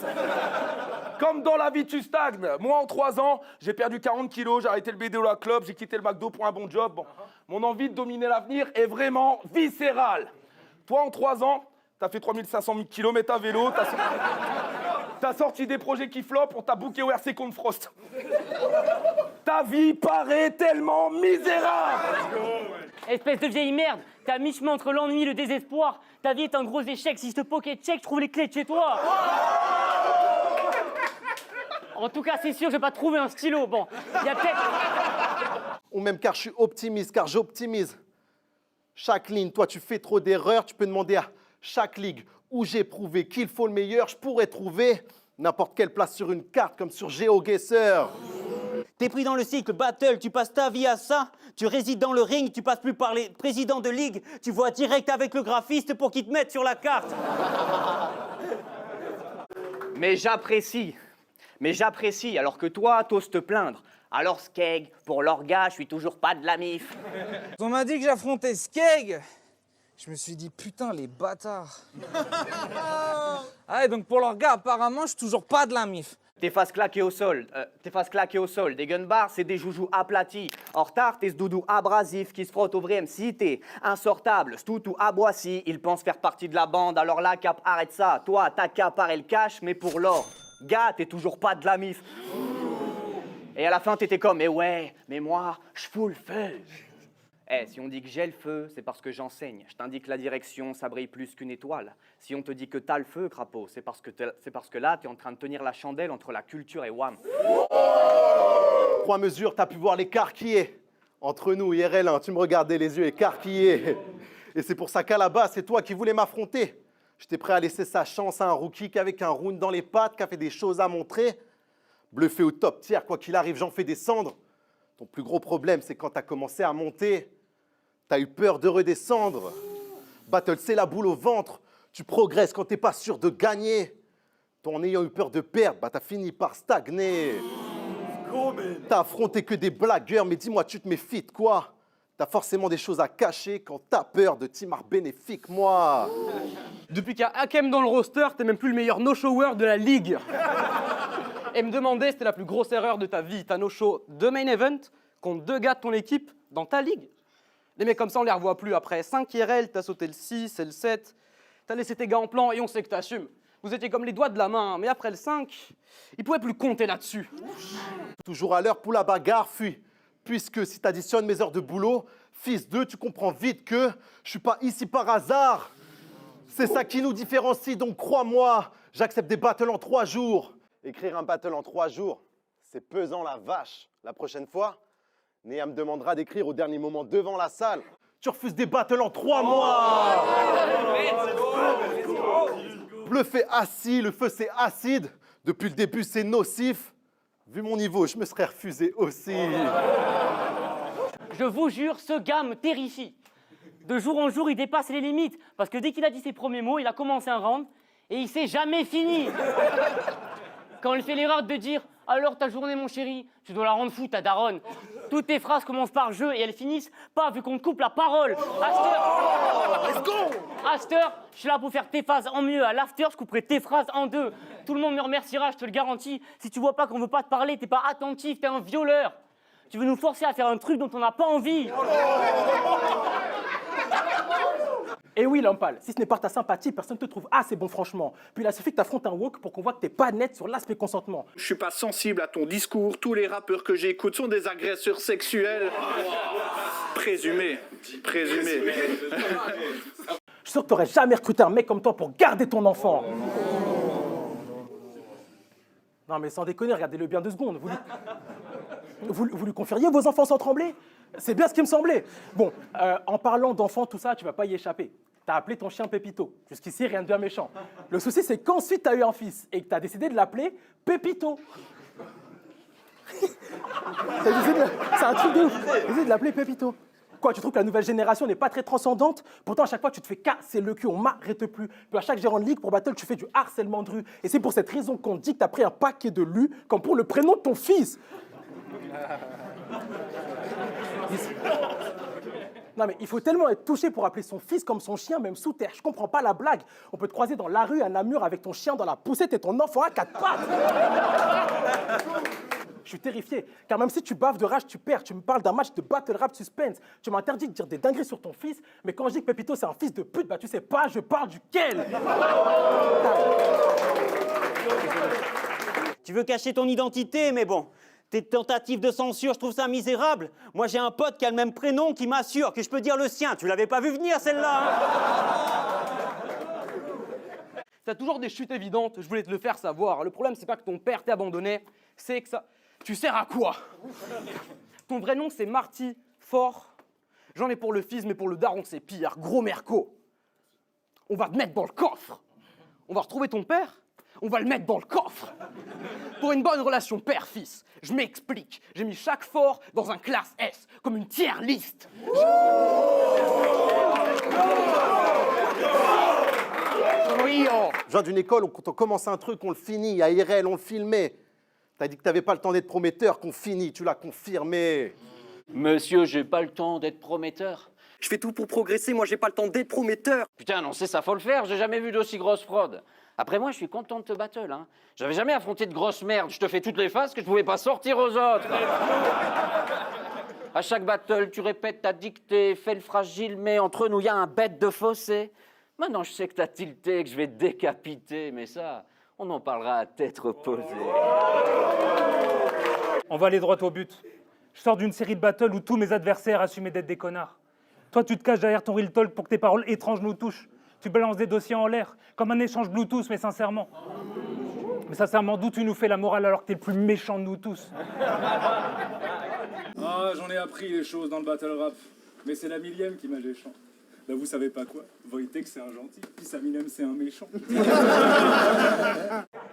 Comme dans la vie, tu stagnes. Moi, en 3 ans, j'ai perdu 40 kilos, j'ai arrêté le BD au la club, j'ai quitté le McDo pour un bon job. Bon, mon envie de dominer l'avenir est vraiment viscérale. Toi, en 3 ans, t'as fait 3500 km à vélo, t'as sorti des projets qui flopent, on t'a booké au RC contre Frost. Ta vie paraît tellement misérable.
Espèce de vieille merde, t'es à mi-chemin entre l'ennui et le désespoir. Ta vie est un gros échec, si je te pocket check, je trouve les clés de chez toi. En tout cas, c'est sûr, je vais pas trouver un stylo. Bon, il y a peut-être...
Ou même car je suis optimiste, car j'optimise. Chaque ligne, toi tu fais trop d'erreurs, tu peux demander à chaque ligue où j'ai prouvé qu'il faut le meilleur, je pourrais trouver n'importe quelle place sur une carte comme sur GeoGuessr.
T'es pris dans le cycle battle, tu passes ta vie à ça. Tu résides dans le ring, tu passes plus par les présidents de ligue. Tu vois direct avec le graphiste pour qu'il te mette sur la carte.
Mais j'apprécie, alors que toi, t'oses te plaindre. Alors Skeg, pour l'orga, je suis toujours pas de la mif.
On m'a dit que j'affrontais Skeg. Je me suis dit, putain, les bâtards. Ah, et donc pour leur gars, apparemment, je suis toujours pas de la mif.
Tes faces claquées au sol, des gun bars, c'est des joujoux aplatis. En retard, t'es ce doudou abrasif qui se frotte au vrai MC. T'es insortable, ce toutou à Boissy. Il pense faire partie de la bande, alors là, Cap, arrête ça. Toi, t'as qu'à parer le cash, mais pour l'or. Gars, t'es toujours pas de la mif. Et à la fin, t'étais comme, mais ouais, mais moi, je fous le feu. Eh, si on dit que j'ai le feu, c'est parce que j'enseigne. Je t'indique la direction, ça brille plus qu'une étoile. Si on te dit que t'as le feu, crapaud, c'est parce que là, t'es en train de tenir la chandelle entre la culture et WAM.
3 mesures, t'as pu voir l'écart qui est. Entre nous, IRL, hein, tu me regardais les yeux écarquillés. Et c'est pour ça qu'à la base, c'est toi qui voulais m'affronter. J'étais prêt à laisser sa chance à un rookie qu'avec un round dans les pattes, qui a fait des choses à montrer. Bluffé au top tier, quoi qu'il arrive, j'en fais descendre. Ton plus gros problème, c'est quand t'as commencé à monter. T'as eu peur de redescendre. Battle, c'est la boule au ventre. Tu progresses quand t'es pas sûr de gagner. Toi, en ayant eu peur de perdre, bah t'as fini par stagner. T'as affronté que des blagueurs, mais dis-moi, tu te méfies de quoi? T'as forcément des choses à cacher quand t'as peur de Timar bénéfique, moi.
Depuis qu'il y a Hakem dans le roster, t'es même plus le meilleur no-shower de la ligue. Et me demander, c'était la plus grosse erreur de ta vie. T'as no-show 2 main event contre 2 gars de ton équipe dans ta ligue. Les mecs comme ça, on les revoit plus. Après 5 IRL, t'as sauté le 6 et le 7. T'as laissé tes gars en plan et on sait que t'assumes. Vous étiez comme les doigts de la main, mais après le 5, ils pouvaient plus compter là-dessus.
Toujours à l'heure pour la bagarre, fuis. Puisque si t'additionnes mes heures de boulot, fils d'eux, tu comprends vite que je suis pas ici par hasard. C'est ça qui nous différencie, donc crois-moi, j'accepte des battles en 3 jours. Écrire un battle en 3 jours, c'est pesant la vache. La prochaine fois, Néa me demandera d'écrire au dernier moment devant la salle. Tu refuses des battles en 3 mois. Bluffé assis, le feu c'est acide. Depuis le début c'est nocif. Vu mon niveau, je me serais refusé aussi.
Je vous jure, ce gars me terrifie. De jour en jour, il dépasse les limites. Parce que dès qu'il a dit ses premiers mots, il a commencé un round et il s'est jamais fini. Quand il fait l'erreur de dire « Alors ta journée, mon chéri, tu dois la rendre fou, ta daronne. » Toutes tes phrases commencent par « je » et elles finissent pas, vu qu'on te coupe la parole. Aster, je suis là pour faire tes phases en mieux. À l'after, je couperai tes phrases en 2. Tout le monde me remerciera, je te le garantis. Si tu vois pas qu'on veut pas te parler, t'es pas attentif, t'es un violeur. Tu veux nous forcer à faire un truc dont on n'a pas envie.
Et oui, Lampal, si ce n'est pas ta sympathie, personne ne te trouve assez bon, franchement. Puis il a suffi que tu affrontes un woke pour qu'on voit que t'es pas net sur l'aspect consentement.
Je suis pas sensible à ton discours. Tous les rappeurs que j'écoute sont des agresseurs sexuels. Présumés. Présumés.
Je suis sûr que t'aurais jamais recruté un mec comme toi pour garder ton enfant. Non mais sans déconner, regardez-le bien 2 secondes. Vous lui confieriez vos enfants sans trembler? C'est bien ce qui me semblait. Bon, en parlant d'enfants, tout ça, tu vas pas y échapper. T'as appelé ton chien Pépito. Jusqu'ici, rien de bien méchant. Le souci, c'est qu'ensuite, t'as eu un fils et que t'as décidé de l'appeler Pépito. C'est un truc de ouf. T'as décidé de l'appeler Pépito. Quoi, tu trouves que la nouvelle génération n'est pas très transcendante? Pourtant, à chaque fois, tu te fais casser le cul, on m'arrête plus. Puis à chaque gérant de ligue, pour battle, tu fais du harcèlement de rue. Et c'est pour cette raison qu'on dit que t'as pris un paquet de lu comme pour le prénom de ton fils. Non mais il faut tellement être touché pour appeler son fils comme son chien, même sous terre. Je comprends pas la blague. On peut te croiser dans la rue à Namur avec ton chien dans la poussette et ton enfant à 4 pattes. Je suis terrifié, car même si tu baves de rage, tu perds. Tu me parles d'un match de battle rap suspense. Tu m'interdis de dire des dingueries sur ton fils, mais quand je dis que Pépito c'est un fils de pute, bah tu sais pas, je parle duquel.
Tu veux cacher ton identité, mais bon, tes tentatives de censure, je trouve ça misérable. Moi, j'ai un pote qui a le même prénom qui m'assure que je peux dire le sien. Tu l'avais pas vu venir, celle-là, hein?
T'as toujours des chutes évidentes, je voulais te le faire savoir. Le problème, c'est pas que ton père t'ait abandonné, c'est que ça... Tu sers à quoi? Ton vrai nom, c'est Marty Fort. J'en ai pour le fils, mais pour le daron, c'est pire. Gros merco. On va te mettre dans le coffre. On va retrouver ton père. On va le mettre dans le coffre. Pour une bonne relation père-fils, je m'explique. J'ai mis chaque fort dans un classe S, comme une tier list.
Je viens d'une école où quand on commence un truc, on le finit. À IRL, on le filmait. T'as dit que t'avais pas le temps d'être prometteur, qu'on finit. Tu l'as confirmé.
Monsieur, j'ai pas le temps d'être prometteur.
Je fais tout pour progresser, moi j'ai pas le temps d'être prometteur.
Putain, non, c'est ça, faut le faire, j'ai jamais vu d'aussi grosse fraude. Après moi, je suis content de te battle, hein. J'avais jamais affronté de grosses merdes, je te fais toutes les phases que je pouvais pas sortir aux autres. À chaque battle, tu répètes ta dictée, fais le fragile, mais entre nous, y a un bête de fossé. Maintenant, je sais que t'as tilté, que je vais te décapiter, mais ça, on en parlera à tête reposée.
On va aller droit au but. Je sors d'une série de battles où tous mes adversaires assumaient d'être des connards. Toi, tu te caches derrière ton real talk pour que tes paroles étranges nous touchent. Tu balances des dossiers en l'air, comme un échange Bluetooth, mais sincèrement. Mais sincèrement, d'où tu nous fais la morale alors que t'es le plus méchant de nous tous?
Ah, j'en ai appris les choses dans le battle rap. Mais c'est la millième qui m'a géchant. Bah vous savez pas quoi, Wojtek c'est un gentil, puis Saminem c'est un méchant.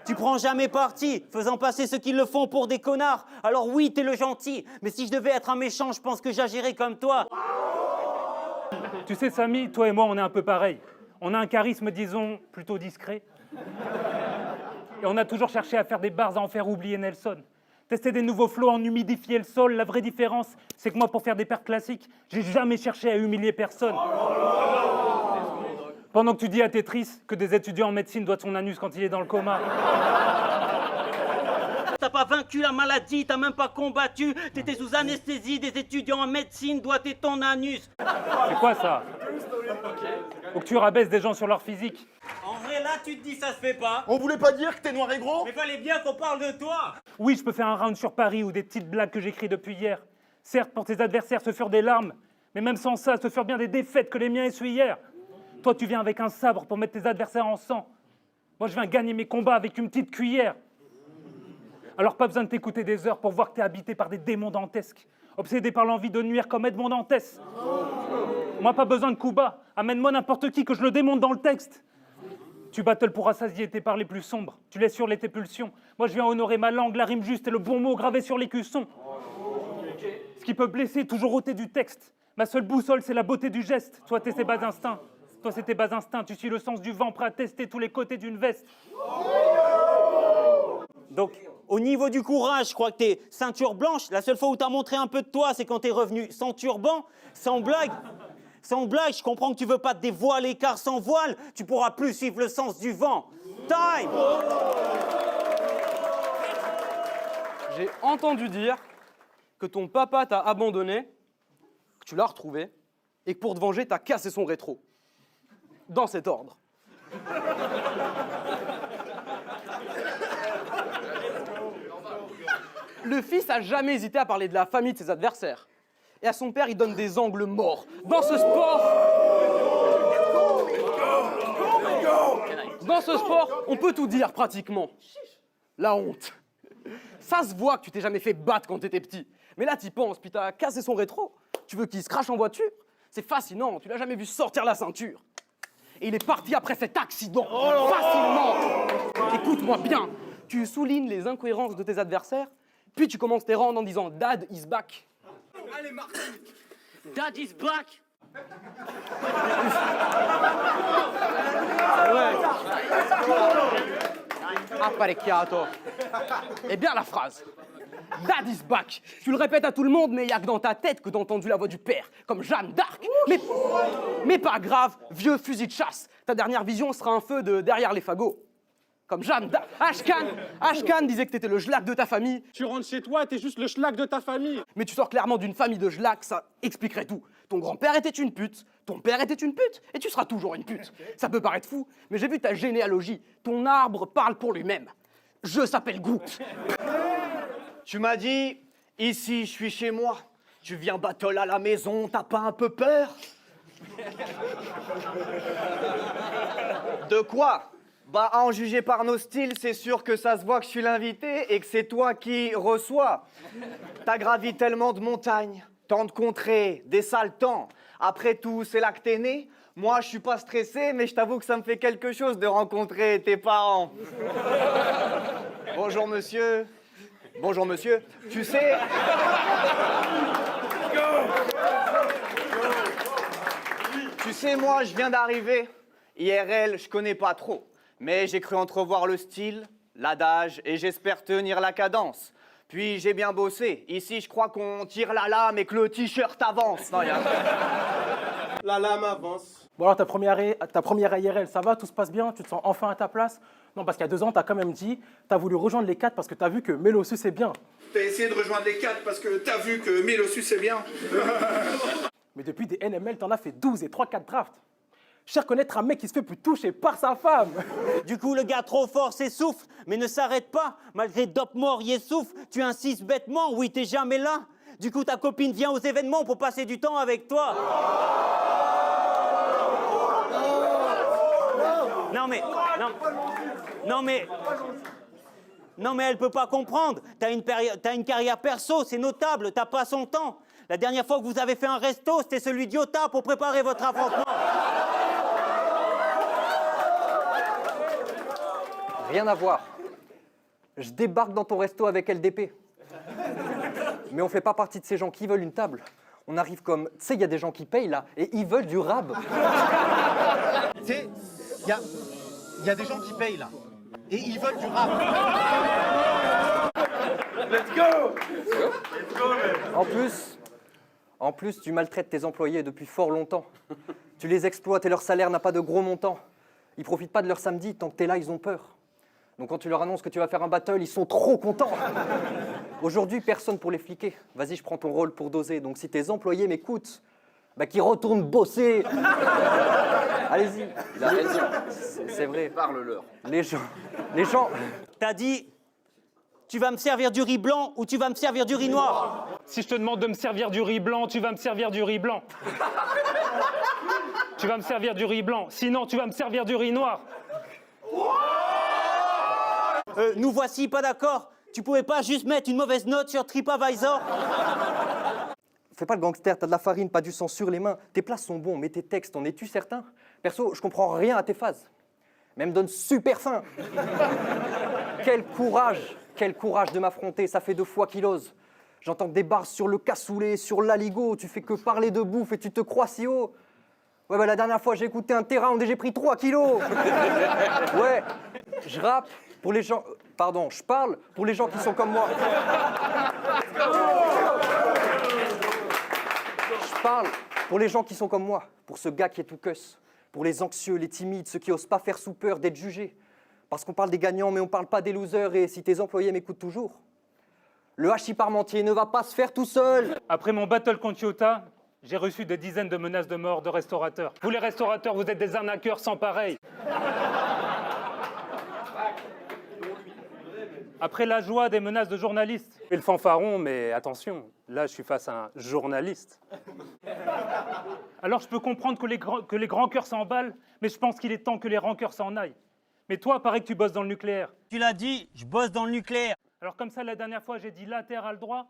Tu prends jamais parti, faisant passer ceux qui le font pour des connards. Alors oui, t'es le gentil, mais si je devais être un méchant, je pense que j'agirais comme toi.
Tu sais, Samy, toi et moi, on est un peu pareil. On a un charisme, disons, plutôt discret. Et on a toujours cherché à faire des bars à en faire oublier Nelson. Tester des nouveaux flows, en humidifier le sol. La vraie différence, c'est que moi, pour faire des perfs classiques, j'ai jamais cherché à humilier personne. Pendant que tu dis à Tetris que des étudiants en médecine doivent son anus quand il est dans le coma.
T'as pas vaincu la maladie, t'as même pas combattu. T'étais sous anesthésie, des étudiants en médecine doigtaient ton anus.
C'est quoi ça? Faut que tu rabaisses des gens sur leur physique.
En vrai, là, tu te dis ça se fait pas.
On voulait pas dire que t'es noir et gros?
Mais fallait bien qu'on parle de toi.
Oui, je peux faire un round sur Paris ou des petites blagues que j'écris depuis hier. Certes, pour tes adversaires, ce furent des larmes, mais même sans ça, ce furent bien des défaites que les miens essuient hier. Toi, tu viens avec un sabre pour mettre tes adversaires en sang. Moi, je viens gagner mes combats avec une petite cuillère. Alors, pas besoin de t'écouter des heures pour voir que t'es habité par des démons dantesques, obsédé par l'envie de nuire comme Edmond Dantès. Moi, pas besoin de coups bas. Amène-moi n'importe qui que je le démonte dans le texte. Tu battles pour rassasier tes parts les plus sombres. Tu laisses sur tes pulsions. Moi, je viens honorer ma langue, la rime juste et le bon mot gravé sur l'écusson. Ce qui peut blesser, toujours ôter du texte. Ma seule boussole, c'est la beauté du geste. Toi, t'es tes bas instincts. Toi, c'est tes bas instincts. Tu suis le sens du vent, prêt à tester tous les côtés d'une veste.
Donc, au niveau du courage, je crois que t'es ceinture blanche. La seule fois où t'as montré un peu de toi, c'est quand t'es revenu sans turban, sans blague. Sans blague, je comprends que tu veux pas te dévoiler, car sans voile, tu pourras plus suivre le sens du vent. Time!
J'ai entendu dire que ton papa t'a abandonné, que tu l'as retrouvé, et que pour te venger, t'as cassé son rétro. Dans cet ordre. Le fils a jamais hésité à parler de la famille de ses adversaires. Et à son père, il donne des angles morts. Dans ce sport, on peut tout dire pratiquement. La honte. Ça se voit que tu t'es jamais fait battre quand t'étais petit. Mais là, t'y penses, puis t'as cassé son rétro. Tu veux qu'il se crache en voiture? C'est fascinant, tu l'as jamais vu sortir la ceinture. Et il est parti après cet accident. Facilement. Écoute-moi bien. Tu soulignes les incohérences de tes adversaires, puis tu commences tes rounds en disant « Dad is back ».
Allez, Martin!
Dad is back.
Apparecchiato. Eh bien, la phrase. Dad is back. Tu le répètes à tout le monde, mais il n'y a que dans ta tête que t'as entendu la voix du père, comme Jeanne d'Arc. Mais pas grave, vieux fusil de chasse. Ta dernière vision sera un feu de derrière les fagots. Comme Jeanne d'Arc. Ashkan disait que t'étais le schlag de ta famille.
Tu rentres chez toi, t'es juste le schlag de ta famille.
Mais tu sors clairement d'une famille de schlag, ça expliquerait tout. Ton grand-père était une pute, ton père était une pute, et tu seras toujours une pute. Ça peut paraître fou, mais j'ai vu ta généalogie. Ton arbre parle pour lui-même. Je s'appelle Groot.
Tu m'as dit, ici, je suis chez moi. Tu viens battle à la maison, t'as pas un peu peur? De quoi? Bah, à en juger par nos styles, c'est sûr que ça se voit que je suis l'invité et que c'est toi qui reçois. T'as gravi tellement de montagnes, tant de contrées, des sales temps.
Après tout, c'est là que t'es né. Moi, je suis pas stressé, mais je t'avoue que ça me fait quelque chose de rencontrer tes parents. Bonjour, monsieur. Bonjour, monsieur. Tu sais... Tu sais, moi, je viens d'arriver. IRL, je connais pas trop. Mais j'ai cru entrevoir le style, l'adage, et j'espère tenir la cadence. Puis j'ai bien bossé. Ici, je crois qu'on tire la lame et que le t-shirt avance. Non,
La lame avance.
Bon alors ta première IRL, ça va, tout se passe bien, tu te sens enfin à ta place? Non, parce qu'il y a 2 ans, tu as quand même dit, tu as voulu rejoindre les 4 parce que tu as vu que Mélossus c'est bien.
T'as essayé de rejoindre les 4 parce que t'as vu que Mélossus c'est bien.
Mais depuis des NML, t'en as fait 12 et 3-4 drafts. Cher connaître un mec qui se fait plus toucher par sa femme.
Du coup, le gars trop fort s'essouffle, mais ne s'arrête pas. Malgré Dope mort, y essouffle. Tu insistes bêtement, oui, t'es jamais là. Du coup, ta copine vient aux événements pour passer du temps avec toi. Non mais elle peut pas comprendre. T'as une carrière perso, c'est notable, t'as pas son temps. La dernière fois que vous avez fait un resto, c'était celui d'Iota pour préparer votre affrontement.
Rien à voir. Je débarque dans ton resto avec LDP. Mais on fait pas partie de ces gens qui veulent une table. On arrive comme... Tu sais, il y a des gens qui payent là, et ils veulent du rab.
Tu sais, il y a des gens qui payent là. Et ils veulent du rap.
Let's go!
En plus, tu maltraites tes employés depuis fort longtemps. Tu les exploites et leur salaire n'a pas de gros montant. Ils profitent pas de leur samedi, tant que t'es là, ils ont peur. Donc quand tu leur annonces que tu vas faire un battle, ils sont trop contents. Aujourd'hui, personne pour les fliquer. Vas-y, je prends ton rôle pour doser. Donc si tes employés m'écoutent, bah qu'ils retournent bosser. Allez-y.
Il a raison.
C'est vrai.
Parle-leur.
Les gens...
T'as dit, tu vas me servir du riz blanc ou tu vas me servir du riz noir?
Si je te demande de me servir du riz blanc, tu vas me servir du riz blanc. Tu vas me servir du riz blanc. Sinon, tu vas me servir du riz noir.
Nous voici pas d'accord. Tu pouvais pas juste mettre une mauvaise note sur TripAdvisor?
Fais pas le gangster, t'as de la farine, pas du sang sur les mains. Tes places sont bons, mais tes textes, en es-tu certain? Perso, je comprends rien à tes phases. Mais elles me donnent super faim. Quel courage de m'affronter, ça fait 2 fois qu'il ose. J'entends que des barres sur le cassoulet, sur l'aligot, tu fais que parler de bouffe et tu te crois si haut. Ouais, bah la dernière fois, j'ai écouté un terrain et j'ai pris 3 kilos. Ouais, je rappe pour les gens... Pardon, je parle pour les gens qui sont comme moi. Je parle pour les gens qui sont comme moi, pour ce gars qui est tout cuss, pour les anxieux, les timides, ceux qui osent pas faire sous peur d'être jugés. Parce qu'on parle des gagnants, mais on parle pas des losers, et si tes employés m'écoutent toujours, le hachis parmentier ne va pas se faire tout seul.
Après mon battle contre Iota, j'ai reçu des dizaines de menaces de mort de restaurateurs. Vous les restaurateurs, vous êtes des arnaqueurs sans pareil. Après la joie des menaces de journalistes. Et le fanfaron, mais attention, là je suis face à un journaliste. Alors je peux comprendre que les grands cœurs s'emballent, mais je pense qu'il est temps que les rancœurs s'en aillent. Mais toi, paraît que tu bosses dans le nucléaire.
Tu l'as dit, je bosse dans le nucléaire.
Alors comme ça, la dernière fois, j'ai dit la Terre a le droit,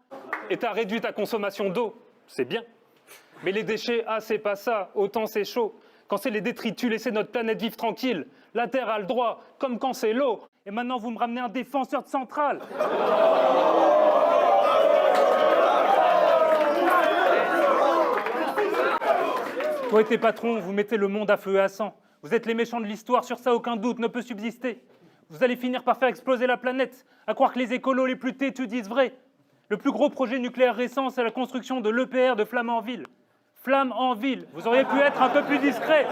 et t'as réduit ta consommation d'eau. C'est bien. Mais les déchets, ah c'est pas ça, autant c'est chaud. Quand c'est les détritus, laissez notre planète vivre tranquille. La Terre a le droit, comme quand c'est l'eau. Et maintenant, vous me ramenez un défenseur de centrale. Toi et tes patrons, vous mettez le monde à feu et à sang. Vous êtes les méchants de l'histoire, sur ça aucun doute ne peut subsister. Vous allez finir par faire exploser la planète, à croire que les écolos les plus têtus disent vrai. Le plus gros projet nucléaire récent, c'est la construction de l'EPR de Flamanville. Flamanville, vous auriez pu être un peu plus discret.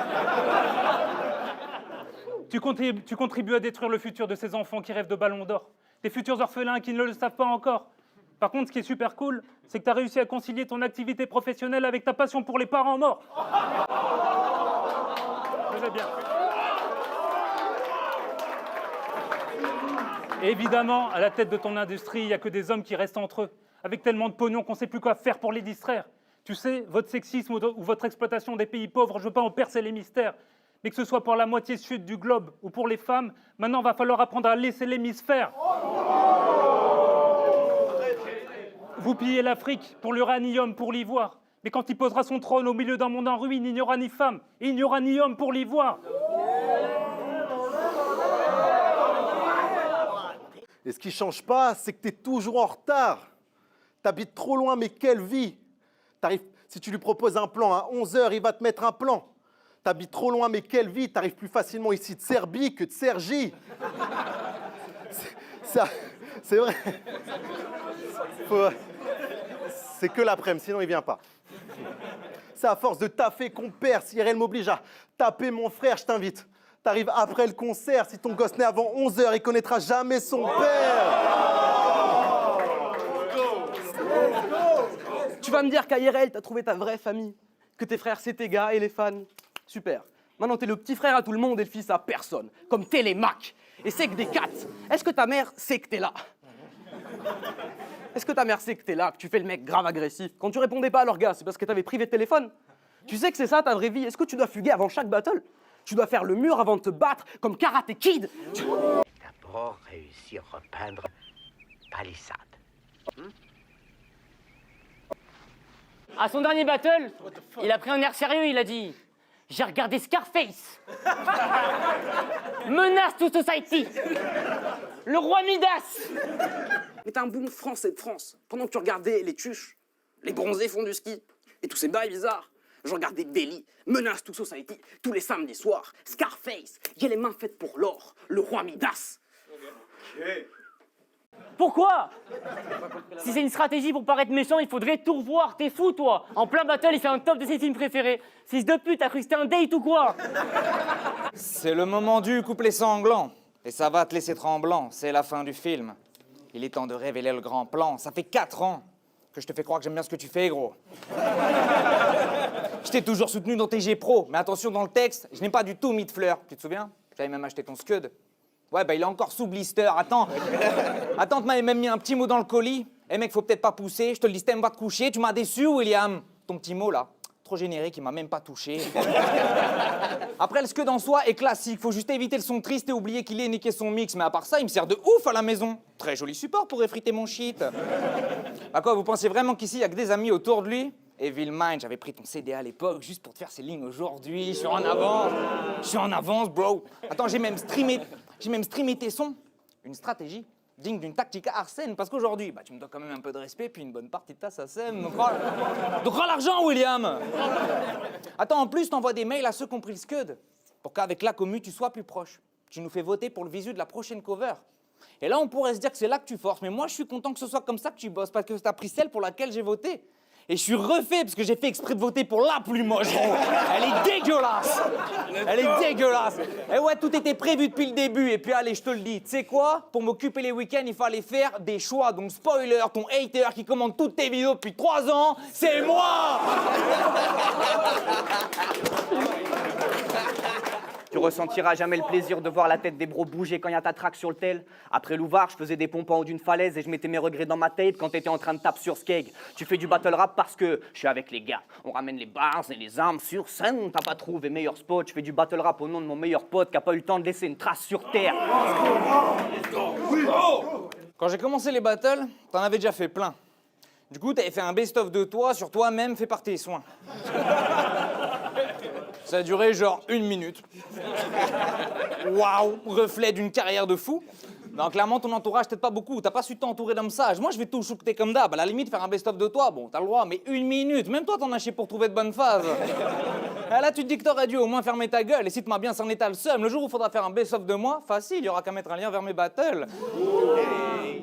Tu contribues à détruire le futur de ces enfants qui rêvent de ballons d'or. Des futurs orphelins qui ne le savent pas encore. Par contre, ce qui est super cool, c'est que tu as réussi à concilier ton activité professionnelle avec ta passion pour les parents morts. Très bien. Et évidemment, à la tête de ton industrie, il n'y a que des hommes qui restent entre eux, avec tellement de pognon qu'on ne sait plus quoi faire pour les distraire. Tu sais, votre sexisme ou votre exploitation des pays pauvres, je ne veux pas en percer les mystères. Mais que ce soit pour la moitié sud du globe ou pour les femmes, maintenant, il va falloir apprendre à laisser l'hémisphère. Vous pillez l'Afrique pour l'uranium, pour l'ivoire. Mais quand il posera son trône au milieu d'un monde en ruine, il n'y aura ni femme, et il n'y aura ni homme pour l'y voir.
Et ce qui change pas, c'est que tu es toujours en retard. T'habites trop loin, mais quelle vie! Si tu lui proposes un plan à 11h, il va te mettre un plan. T'habites trop loin, mais quelle vie! T'arrives plus facilement ici de Serbie que de Cergy. C'est vrai. C'est que l'après-midi, sinon il vient pas. C'est à force de taffer qu'on perd. Si RL m'oblige à taper mon frère, je t'invite. T'arrives après le concert. Si ton gosse naît avant 11h, il connaîtra jamais son père.
Tu vas me dire qu'à IRL, t'as trouvé ta vraie famille. Que tes frères, c'est tes gars et les fans. Super. Maintenant, t'es le petit frère à tout le monde et le fils à personne. Comme Télémac. Et c'est que des 4. Est-ce que ta mère sait que t'es là? Est-ce que ta mère sait que t'es là, que tu fais le mec grave agressif? Quand tu répondais pas à leur gars, c'est parce que t'avais privé de téléphone. Tu sais que c'est ça ta vraie vie. Est-ce que tu dois fuguer avant chaque battle? Tu dois faire le mur avant de te battre comme Karate Kid.
D'abord, réussir à repeindre palissade.
À son dernier battle, il a pris un air sérieux, il a dit « J'ai regardé Scarface, Menace to Society, le roi Midas !»
Mais t'es un bon Français de France. Pendant que tu regardais les tuches, les bronzés font du ski, et tous ces bails bizarres. Je regardais Daily, Menace to Society, tous les samedis soirs, Scarface, il y a les mains faites pour l'or, le roi Midas.
Pourquoi? Si c'est une stratégie pour paraître méchant, il faudrait tout revoir. T'es fou, toi. En plein battle, il fait un top de ses films préférés. Fils de pute, t'as cru que c'était un date ou quoi?
C'est le moment du couplet sanglant. Et ça va te laisser tremblant. C'est la fin du film. Il est temps de révéler le grand plan. Ça fait 4 ans que je te fais croire que j'aime bien ce que tu fais, gros. Je t'ai toujours soutenu dans tes G Pro. Mais attention, dans le texte, je n'ai pas du tout mis de fleurs. Tu te souviens? J'avais même acheté ton scud. Ouais, bah il est encore sous blister. Attends, tu m'avais même mis un petit mot dans le colis. Eh mec, faut peut-être pas pousser. Je te le dis, t'aimes pas te coucher. Tu m'as déçu, William. Ton petit mot là, trop générique, il m'a même pas touché. Après, le scud en soi est classique. Faut juste éviter le son triste et oublier qu'il ait niqué son mix. Mais à part ça, il me sert de ouf à la maison. Très joli support pour effriter mon shit. Bah quoi, vous pensez vraiment qu'ici, il y a que des amis autour de lui? Evil Mind, j'avais pris ton CD à l'époque juste pour te faire ces lignes aujourd'hui. Je suis en avance. Je suis en avance, bro. Attends, j'ai même streamé tes sons. Une stratégie digne d'une tactique à Arsène. Parce qu'aujourd'hui, bah, tu me dois quand même un peu de respect puis une bonne partie de ta SACEM. Donc rends l'argent, William. Attends, en plus, t'envoies des mails à ceux qui ont pris le scud. Pour qu'avec la commu, tu sois plus proche. Tu nous fais voter pour le visu de la prochaine cover. Et là, on pourrait se dire que c'est là que tu forces. Mais moi, je suis content que ce soit comme ça que tu bosses. Parce que t'as pris celle pour laquelle j'ai voté. Et je suis refait parce que j'ai fait exprès de voter pour la plus moche. Elle est dégueulasse. Elle est dégueulasse. Et ouais, tout était prévu depuis le début. Et puis allez, je te le dis, tu sais quoi? Pour m'occuper les week-ends, il fallait faire des choix. Donc spoiler, ton hater qui commande toutes tes vidéos depuis 3 ans, c'est moi.
Tu ressentiras jamais le plaisir de voir la tête des bros bouger quand y a ta track sur le tel. Après l'ouvard, je faisais des pompes en haut d'une falaise et je mettais mes regrets dans ma tête quand t'étais en train de taper sur Skeg. Tu fais du battle rap parce que je suis avec les gars. On ramène les bars et les armes sur scène. T'as pas trouvé meilleur spot. Je fais du battle rap au nom de mon meilleur pote qui a pas eu le temps de laisser une trace sur terre.
Quand j'ai commencé les battles, t'en avais déjà fait plein. Du coup, t'avais fait un best-of de toi sur toi-même fait par tes soins. Ça a duré genre 1 minute. Waouh, reflet d'une carrière de fou. Non, clairement, ton entourage t'aide pas beaucoup. T'as pas su t'entourer d'hommes sages. Moi, je vais tout chouqueter comme d'hab. À la limite, faire un best-of de toi, bon, t'as le droit, mais 1 minute. Même toi, t'en as chié pour trouver de bonnes phases. Et là, tu te dis que t'aurais dû au moins fermer ta gueule. Et si tu m'as bien cerné, t'as le seum. Le jour où il faudra faire un best-of de moi, facile, il y aura qu'à mettre un lien vers mes battles.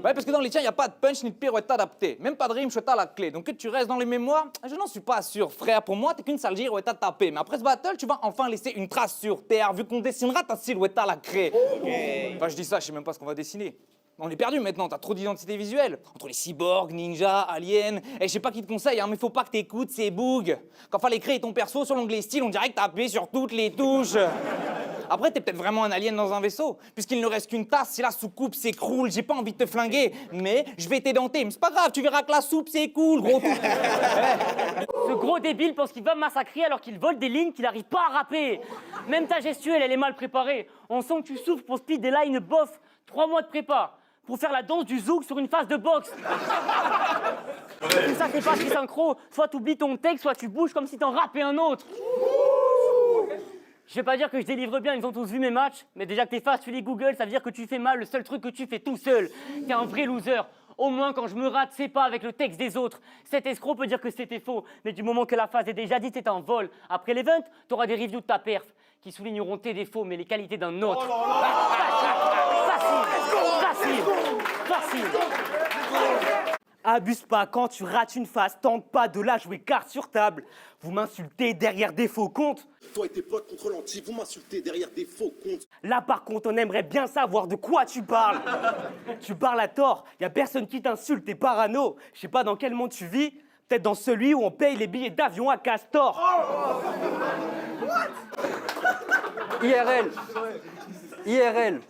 Ouais, parce que dans les tiens, y a pas de punch ni de pirouette adaptée. Même pas de rime, je suis à la clé. Donc que tu restes dans les mémoires, je n'en suis pas sûr, frère. Pour moi, t'es qu'une sale girouette à taper. Mais après ce battle, tu vas enfin laisser une trace sur terre, vu qu'on dessinera ta silhouette à la craie. Enfin, je dis ça, je sais même pas ce qu'on va dessiner. On est perdu maintenant, t'as trop d'identité visuelle. Entre les cyborgs, ninjas, aliens. Et je sais pas qui te conseille, hein, mais faut pas que t'écoutes ces bugs. Quand fallait créer ton perso sur l'onglet style, on dirait que t'as appuyé sur toutes les touches. Après, t'es peut-être vraiment un alien dans un vaisseau, puisqu'il ne reste qu'une tasse, si la soucoupe s'écroule, j'ai pas envie de te flinguer, mais je vais t'édenter. Mais c'est pas grave, tu verras que la soupe c'est cool, gros.
Ce gros débile pense qu'il va me massacrer alors qu'il vole des lignes qu'il n'arrive pas à rapper. Même ta gestuelle, elle est mal préparée. On sent que tu souffres pour speed des lines bof. 3 mois de prépa. pour faire la danse du zouk sur une phase de boxe. Tout ça, c'est pas très synchro. Soit tu oublies ton texte, soit tu bouges comme si t'en rappais un autre. Je vais pas dire que je délivre bien, ils ont tous vu mes matchs, mais déjà que tes faces, tu les googles, ça veut dire que tu fais mal le seul truc que tu fais tout seul. T'es un vrai loser. Au moins, quand je me rate, c'est pas avec le texte des autres. Cet escroc peut dire que c'était faux, mais du moment que la phase est déjà dite, c'est un vol. Après l'event, t'auras des reviews de ta perf qui souligneront tes défauts, mais les qualités d'un autre. Facile. Abuse pas, quand tu rates une phase, tente pas de la jouer carte sur table. Vous m'insultez derrière des faux comptes.
Toi et tes potes contre l'anti, vous m'insultez derrière des faux comptes.
Là par contre, on aimerait bien savoir de quoi tu parles. Tu parles à tort, y a personne qui t'insulte, t'es parano. Je sais pas dans quel monde tu vis, peut-être dans celui où on paye les billets d'avion à Castor.
IRL.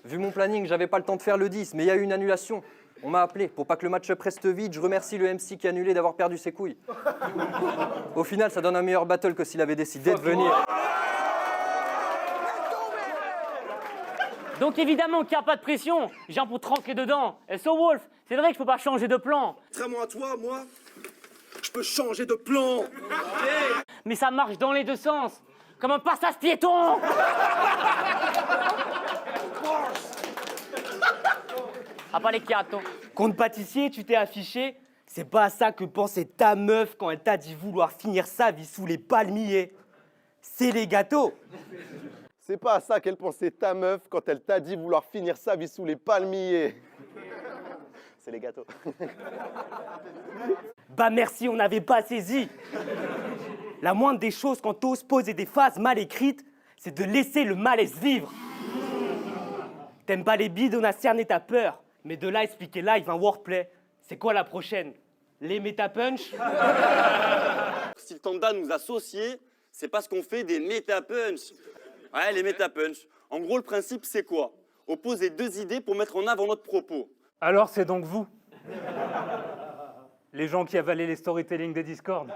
Vu mon planning, j'avais pas le temps de faire le 10, mais il y a eu une annulation. On m'a appelé. Pour pas que le match reste vide, je remercie le MC qui a annulé d'avoir perdu ses couilles. Au final, ça donne un meilleur battle que s'il avait décidé de venir.
Donc évidemment qu'il n'y a pas de pression. Je viens pour te rentrer dedans. Et so Wolf, c'est vrai que je peux pas changer de plan.
Contrairement à toi, moi, je peux changer de plan.
Mais ça marche dans les deux sens. Comme un passage piéton. Ah pas les quatre. Contre pâtissier, tu t'es affiché. C'est pas à ça que pensait ta meuf quand elle t'a dit vouloir finir sa vie sous les palmiers. C'est les gâteaux.
C'est pas à ça qu'elle pensait ta meuf quand elle t'a dit vouloir finir sa vie sous les palmiers. C'est les gâteaux.
Bah merci, on n'avait pas saisi. La moindre des choses quand t'oses poser des phases mal écrites, c'est de laisser le malaise vivre. T'aimes pas les bides, on a cerné ta peur. Mais de là expliquer live un wordplay, c'est quoi la prochaine? Les méta-punch?
Si le Tanda nous associer, c'est parce qu'on fait des méta-punch. Ouais, les méta-punch. En gros, le principe, c'est quoi? Opposer deux idées pour mettre en avant notre propos.
Alors c'est donc vous, les gens qui avalaient les storytelling des Discord.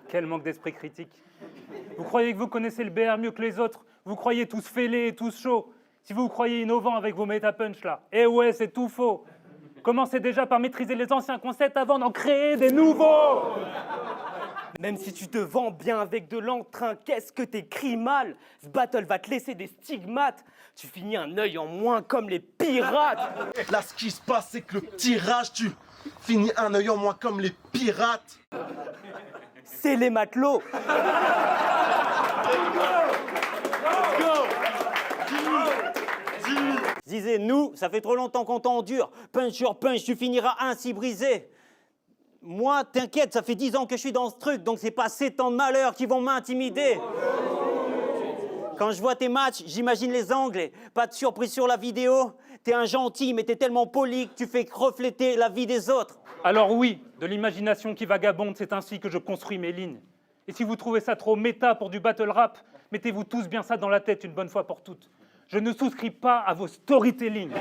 Quel manque d'esprit critique. Vous croyez que vous connaissez le BR mieux que les autres? Vous croyez tous fêlés et tous chauds? Si vous croyez innovant avec vos méta-punch là, eh ouais, c'est tout faux. Commencez déjà par maîtriser les anciens concepts avant d'en créer des nouveaux.
Même si tu te vends bien avec de l'entrain, qu'est-ce que t'écris mal? Ce battle va te laisser des stigmates. Tu finis un œil en moins comme les pirates.
Là, ce qui se passe, c'est que le tirage, tu finis un œil en moins comme les pirates.
C'est les matelots.
Je disais, nous, ça fait trop longtemps qu'on t'endure. Punch sur punch, tu finiras ainsi brisé. Moi, t'inquiète, ça fait 10 ans que je suis dans ce truc, donc c'est pas 7 ans de malheur qui vont m'intimider. Quand je vois tes matchs, j'imagine les angles. Pas de surprise sur la vidéo. T'es un gentil, mais t'es tellement poli que tu fais refléter la vie des autres.
Alors oui, de l'imagination qui vagabonde, c'est ainsi que je construis mes lignes. Et si vous trouvez ça trop méta pour du battle rap, mettez-vous tous bien ça dans la tête une bonne fois pour toutes. Je ne souscris pas à vos storytelling.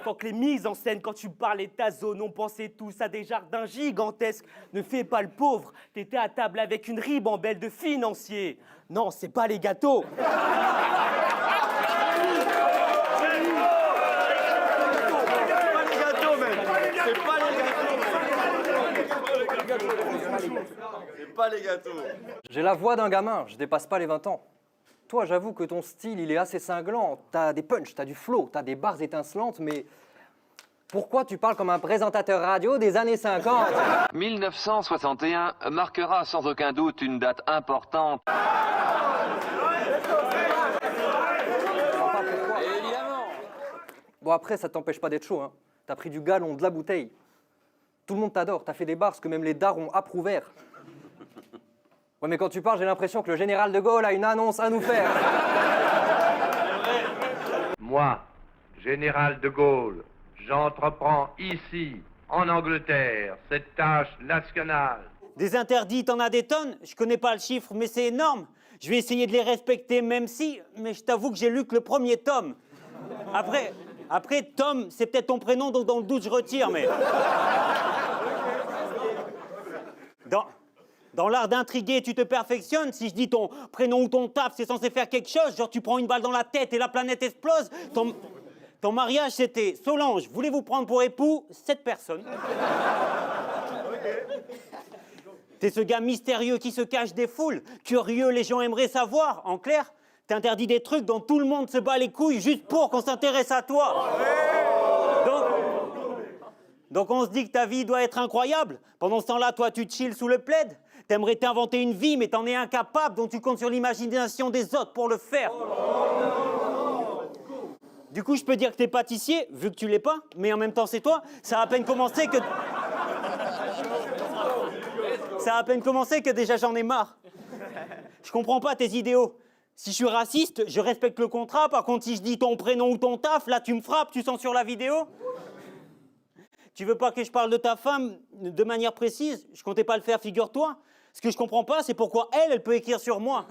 Faut que les mises en scène, quand tu parles de ta zone, on pensait tous à des jardins gigantesques. Ne fais pas le pauvre. T'étais à table avec une ribambelle de financiers. Non, c'est pas les gâteaux.
C'est pas les gâteaux.
J'ai la voix d'un gamin, je dépasse pas les 20 ans. Toi, j'avoue que ton style, il est assez cinglant. T'as des punchs, t'as du flow, t'as des barres étincelantes, mais pourquoi tu parles comme un présentateur radio des années 50?
1961 marquera sans aucun doute une date importante.
Évidemment. Bon, après, ça t'empêche pas d'être chaud, hein. T'as pris du galon, de la bouteille. Tout le monde t'adore, t'as fait des bars que même les dards approuvèrent. Ouais, mais quand tu parles, j'ai l'impression que le général de Gaulle a une annonce à nous faire.
Moi, général de Gaulle, j'entreprends ici, en Angleterre, cette tâche nationale.
Des interdits, t'en as des tonnes. Je connais pas le chiffre, mais c'est énorme. Je vais essayer de les respecter, même si... Mais je t'avoue que j'ai lu que le premier tome. Après, Tom, c'est peut-être ton prénom, donc dans le doute, je retire, mais... Dans l'art d'intriguer, tu te perfectionnes. Si je dis ton prénom ou ton taf, c'est censé faire quelque chose. Genre, tu prends une balle dans la tête et la planète explose. Ton mariage, c'était Solange, voulez-vous prendre pour époux cette personne? T'es ce gars mystérieux qui se cache des foules. Curieux, les gens aimeraient savoir. En clair, t'interdis des trucs dont tout le monde se bat les couilles juste pour qu'on s'intéresse à toi. Donc on se dit que ta vie doit être incroyable. Pendant ce temps-là, toi, tu chill sous le plaid. T'aimerais t'inventer une vie, mais t'en es incapable, donc tu comptes sur l'imagination des autres pour le faire. Du coup, je peux dire que t'es pâtissier, vu que tu l'es pas, mais en même temps, c'est toi. Ça a à peine commencé que... Ça a à peine commencé que déjà j'en ai marre. Je comprends pas tes idéaux. Si je suis raciste, je respecte le contrat. Par contre, si je dis ton prénom ou ton taf, là, tu me frappes, tu censures la vidéo. Tu veux pas que je parle de ta femme de manière précise? Je comptais pas le faire, figure-toi. Ce que je comprends pas, c'est pourquoi elle peut écrire sur moi.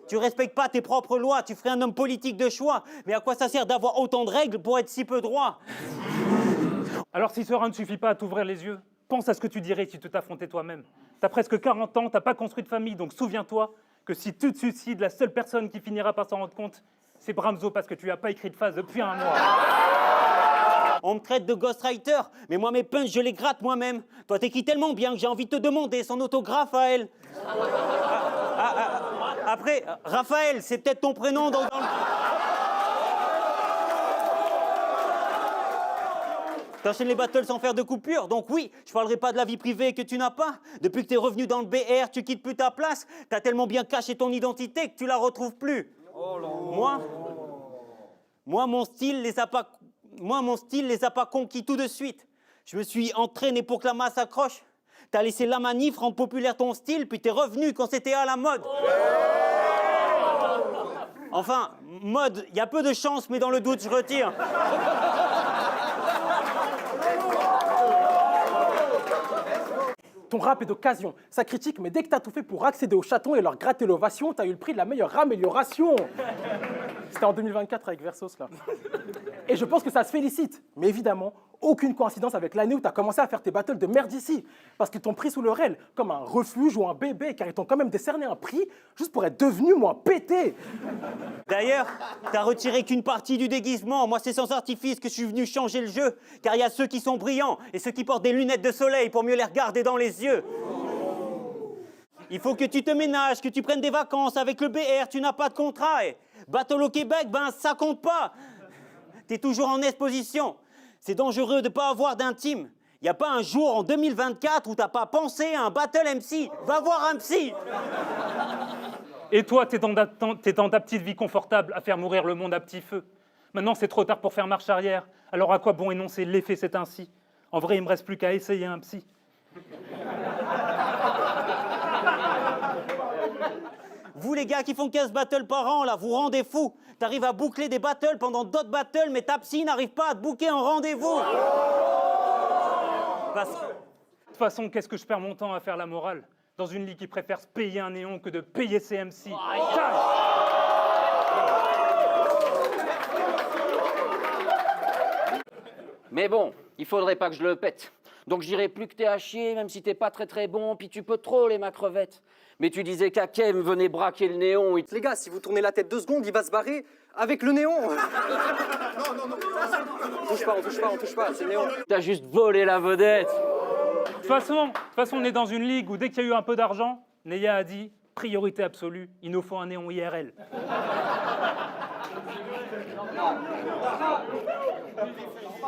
Tu respectes pas tes propres lois, tu ferais un homme politique de choix. Mais à quoi ça sert d'avoir autant de règles pour être si peu droit?
Alors si cela ne suffit pas à t'ouvrir les yeux, pense à ce que tu dirais si tu t'affrontais toi-même. T'as presque 40 ans, t'as pas construit de famille, donc souviens-toi que si tu te suicides, la seule personne qui finira par s'en rendre compte, c'est Bramzo, parce que tu n'as pas écrit de phase depuis un mois.
On me traite de ghostwriter, mais moi mes punchs, je les gratte moi-même. Toi t'écris tellement bien que j'ai envie de te demander son autographe à elle. Après, Raphaël, c'est peut-être ton prénom dans le... T'enchaînes les battles sans faire de coupure, donc oui, je parlerai pas de la vie privée que tu n'as pas. Depuis que t'es revenu dans le BR, tu quittes plus ta place. T'as tellement bien caché ton identité que tu la retrouves plus. Moi, mon style les a pas conquis tout de suite. Je me suis entraîné pour que la masse accroche. T'as laissé la manif rendre populaire ton style, puis t'es revenu quand c'était à la mode. Enfin, mode, il y a peu de chance, mais dans le doute, je retire.
Ton rap est d'occasion, ça critique, mais dès que t'as tout fait pour accéder aux chatons et leur gratter l'ovation, t'as eu le prix de la meilleure amélioration. C'était en 2024 avec Versos, là. Et je pense que ça se félicite. Mais évidemment, aucune coïncidence avec l'année où t'as commencé à faire tes battles de merde ici. Parce qu'ils t'ont pris sous leur aile, comme un refuge ou un bébé, car ils t'ont quand même décerné un prix juste pour être devenu moins pété.
D'ailleurs, t'as retiré qu'une partie du déguisement. Moi, c'est sans artifice que je suis venu changer le jeu. Car il y a ceux qui sont brillants et ceux qui portent des lunettes de soleil pour mieux les regarder dans les yeux. Il faut que tu te ménages, que tu prennes des vacances. Avec le BR, tu n'as pas de contrat. Et battle au Québec, ben ça compte pas. T'es toujours en exposition. C'est dangereux de pas avoir d'intime. Il n'y a pas un jour en 2024 où t'as pas pensé à un battle MC. Va voir un psy.
Et toi, t'es dans ta petite vie confortable à faire mourir le monde à petit feu. Maintenant, c'est trop tard pour faire marche arrière. Alors à quoi bon énoncer l'effet c'est ainsi? En vrai, il me reste plus qu'à essayer un psy.
Vous les gars qui font 15 battles par an, là, vous rendez fous. T'arrives à boucler des battles pendant d'autres battles, mais ta psy n'arrive pas à te booker un rendez-vous.
De toute façon, qu'est-ce que je perds mon temps à faire la morale dans une ligue qui préfère se payer un néon que de payer ses MC?
Mais bon, il faudrait pas que je le pète. Donc je dirais plus que t'es à chier, même si t'es pas très très bon, puis tu peux trop les ma crevette. Mais tu disais qu'Akem venait braquer le néon.
Les gars, si vous tournez la tête 2 secondes, il va se barrer avec le néon. Non. On touche pas, c'est le néon.
T'as juste volé la vedette.
De toute façon, on est dans une ligue où dès qu'il y a eu un peu d'argent, Neya a dit priorité absolue, il nous faut un néon IRL.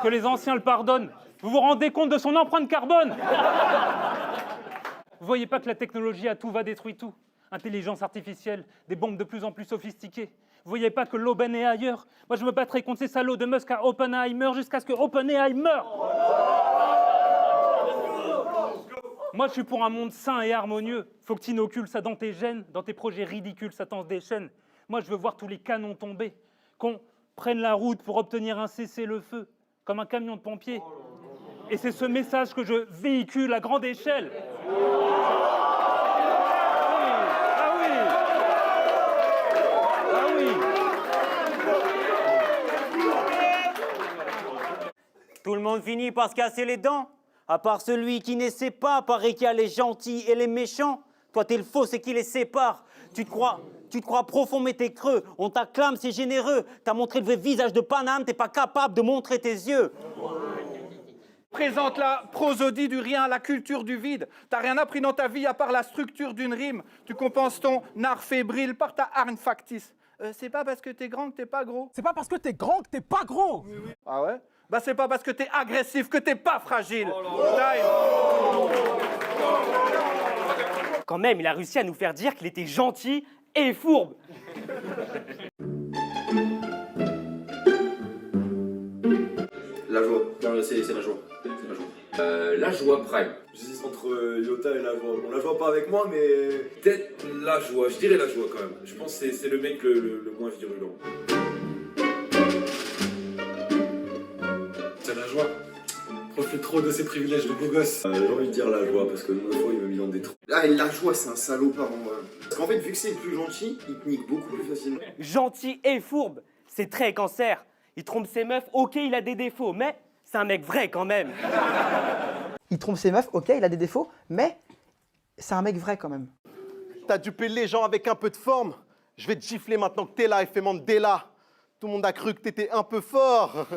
Que les anciens le pardonnent. Vous vous rendez compte de son empreinte carbone? Vous voyez pas que la technologie à tout va détruire tout? Intelligence artificielle, des bombes de plus en plus sophistiquées. Vous voyez pas que l'aubaine est ailleurs? Moi, je me battrai contre ces salauds de Musk à Oppenheimer jusqu'à ce que Oppenheimer meure. Moi, je suis pour un monde sain et harmonieux. Faut que tu inocules ça dans tes gènes, dans tes projets ridicules, ça t'en déchaîne. Moi, je veux voir tous les canons tomber, qu'on prenne la route pour obtenir un cessez-le-feu, comme un camion de pompiers. Et c'est ce message que je véhicule à grande échelle.
Tout le monde finit par se casser les dents. À part celui qui n'essaie pas, paraît qu'il y a les gentils et les méchants. Toi, t'es le faux, c'est qui les sépare. Tu te crois profond, mais t'es creux. On t'acclame, c'est généreux. T'as montré le vrai visage de Paname, t'es pas capable de montrer tes yeux.
Présente la prosodie du rien, la culture du vide. T'as rien appris dans ta vie à part la structure d'une rime. Tu compenses ton art fébrile par ta hargne factice. C'est pas parce que t'es grand que t'es pas gros.
C'est pas parce que t'es grand que t'es pas gros.
Ah ouais? Bah c'est pas parce que t'es agressif que t'es pas fragile.
Quand même, il a réussi à nous faire dire qu'il était gentil et fourbe.
La joie. Non, c'est la joie. C'est la joie. La joie prime. J'hésite entre Yota et la joie. Bon, la joie pas avec moi, mais peut-être la joie. Je dirais la joie quand même. Je pense que c'est le mec le moins virulent. C'est la joie. Profite trop de ses privilèges de beau gosse. J'ai envie de dire la joie parce que une fois il m'a mis dans des trous. Ah, la joie, c'est un salopard en vrai. Parce qu'en fait, vu que c'est le plus gentil, il te nique beaucoup plus facilement.
Gentil et fourbe, c'est très cancer. Il trompe ses meufs, ok, il a des défauts, mais c'est un mec vrai quand même.
Il trompe ses meufs, ok, il a des défauts, mais c'est un mec vrai quand même.
T'as dupé les gens avec un peu de forme. Je vais te gifler maintenant que t'es là, et Mandela. Tout le monde a cru que t'étais un peu fort.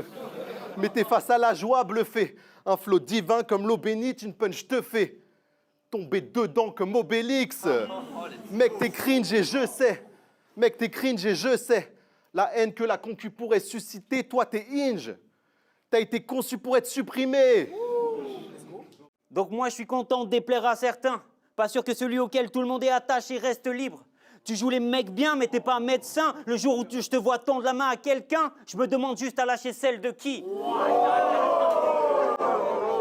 Mais t'es face à la joie bluffée. Un flot divin comme l'eau bénite, une punch te fait tomber dedans comme Obélix. Mec, t'es cringe et je sais. Mec, t'es cringe et je sais. La haine que la concu pourrait susciter, toi, t'es inge. T'as été conçu pour être supprimé.
Donc moi, je suis content de déplaire à certains. Pas sûr que celui auquel tout le monde est attaché reste libre. Tu joues les mecs bien, mais t'es pas un médecin. Le jour où je te vois tendre la main à quelqu'un, je me demande juste à lâcher celle de qui.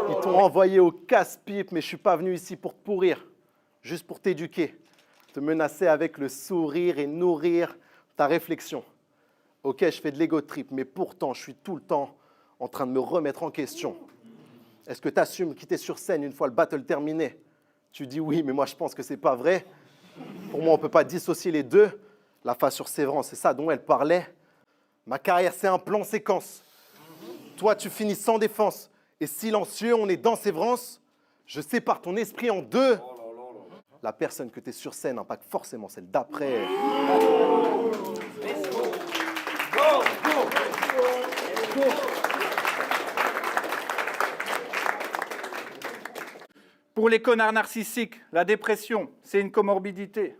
Ils t'ont envoyé au casse-pipe, mais je suis pas venu ici pour te pourrir. Juste pour t'éduquer. Te menacer avec le sourire et nourrir ta réflexion. Ok, je fais de l'ego trip, mais pourtant, je suis tout le temps en train de me remettre en question. Est-ce que tu assumes quitter sur scène une fois le battle terminé? Tu dis oui, mais moi, je pense que c'est pas vrai. Pour moi, on ne peut pas dissocier les deux. La face sur Sévrance, c'est ça dont elle parlait. Ma carrière, c'est un plan séquence. Toi, tu finis sans défense. Et silencieux, on est dans Sévrance. Je sépare ton esprit en deux. La personne que tu es sur scène impacte forcément celle d'après.
Pour les connards narcissiques, la dépression, c'est une comorbidité.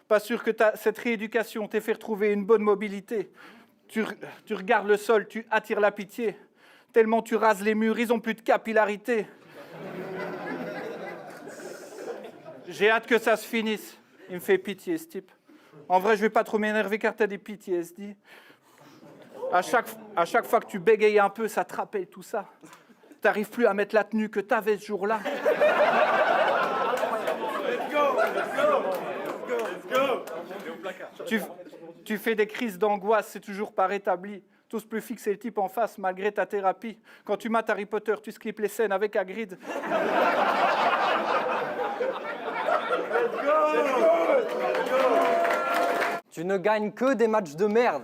Pas sûr que cette rééducation t'ait fait retrouver une bonne mobilité. Tu regardes le sol, tu attires la pitié. Tellement tu rases les murs, ils ont plus de capillarité. J'ai hâte que ça se finisse. Il me fait pitié, ce type. En vrai, je vais pas trop m'énerver car t'as des PTSD. À chaque fois que tu bégayes un peu, ça te rappelle tout ça. T'arrives plus à mettre la tenue que t'avais ce jour-là. Tu fais des crises d'angoisse, c'est toujours pas rétabli. Tous plus fixer le type en face malgré ta thérapie. Quand tu mates Harry Potter, tu skippes les scènes avec Hagrid.
Tu ne gagnes que des matchs de merde.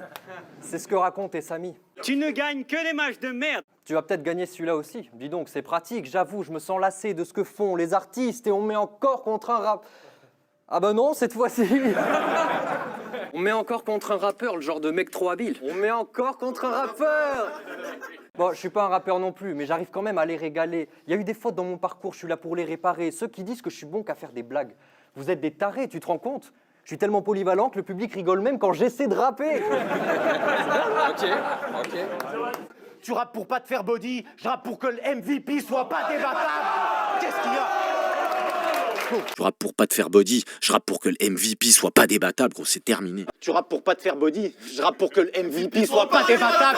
C'est ce que raconte Essami.
Tu ne gagnes que des matchs de merde.
Tu vas peut-être gagner celui-là aussi. Dis donc, c'est pratique, j'avoue, je me sens lassé de ce que font les artistes et on met encore contre un rap. Ah bah non, cette fois-ci. On met encore contre un rappeur, le genre de mec trop habile. On met encore contre un rappeur. Bon, je suis pas un rappeur non plus, mais j'arrive quand même à les régaler. Il y a eu des fautes dans mon parcours, je suis là pour les réparer. Ceux qui disent que je suis bon qu'à faire des blagues, vous êtes des tarés, tu te rends compte? Je suis tellement polyvalent que le public rigole même quand j'essaie de rapper. Ok.
Tu rappes pour pas te faire body, je rappe pour que le MVP soit pas débattable. Qu'est-ce qu'il y a?
Tu rappes pour pas te faire body, je rappe pour que le MVP soit pas débattable, gros, c'est terminé.
Tu rappes pour pas te faire body, je rappe pour que le MVP soit pas débattable.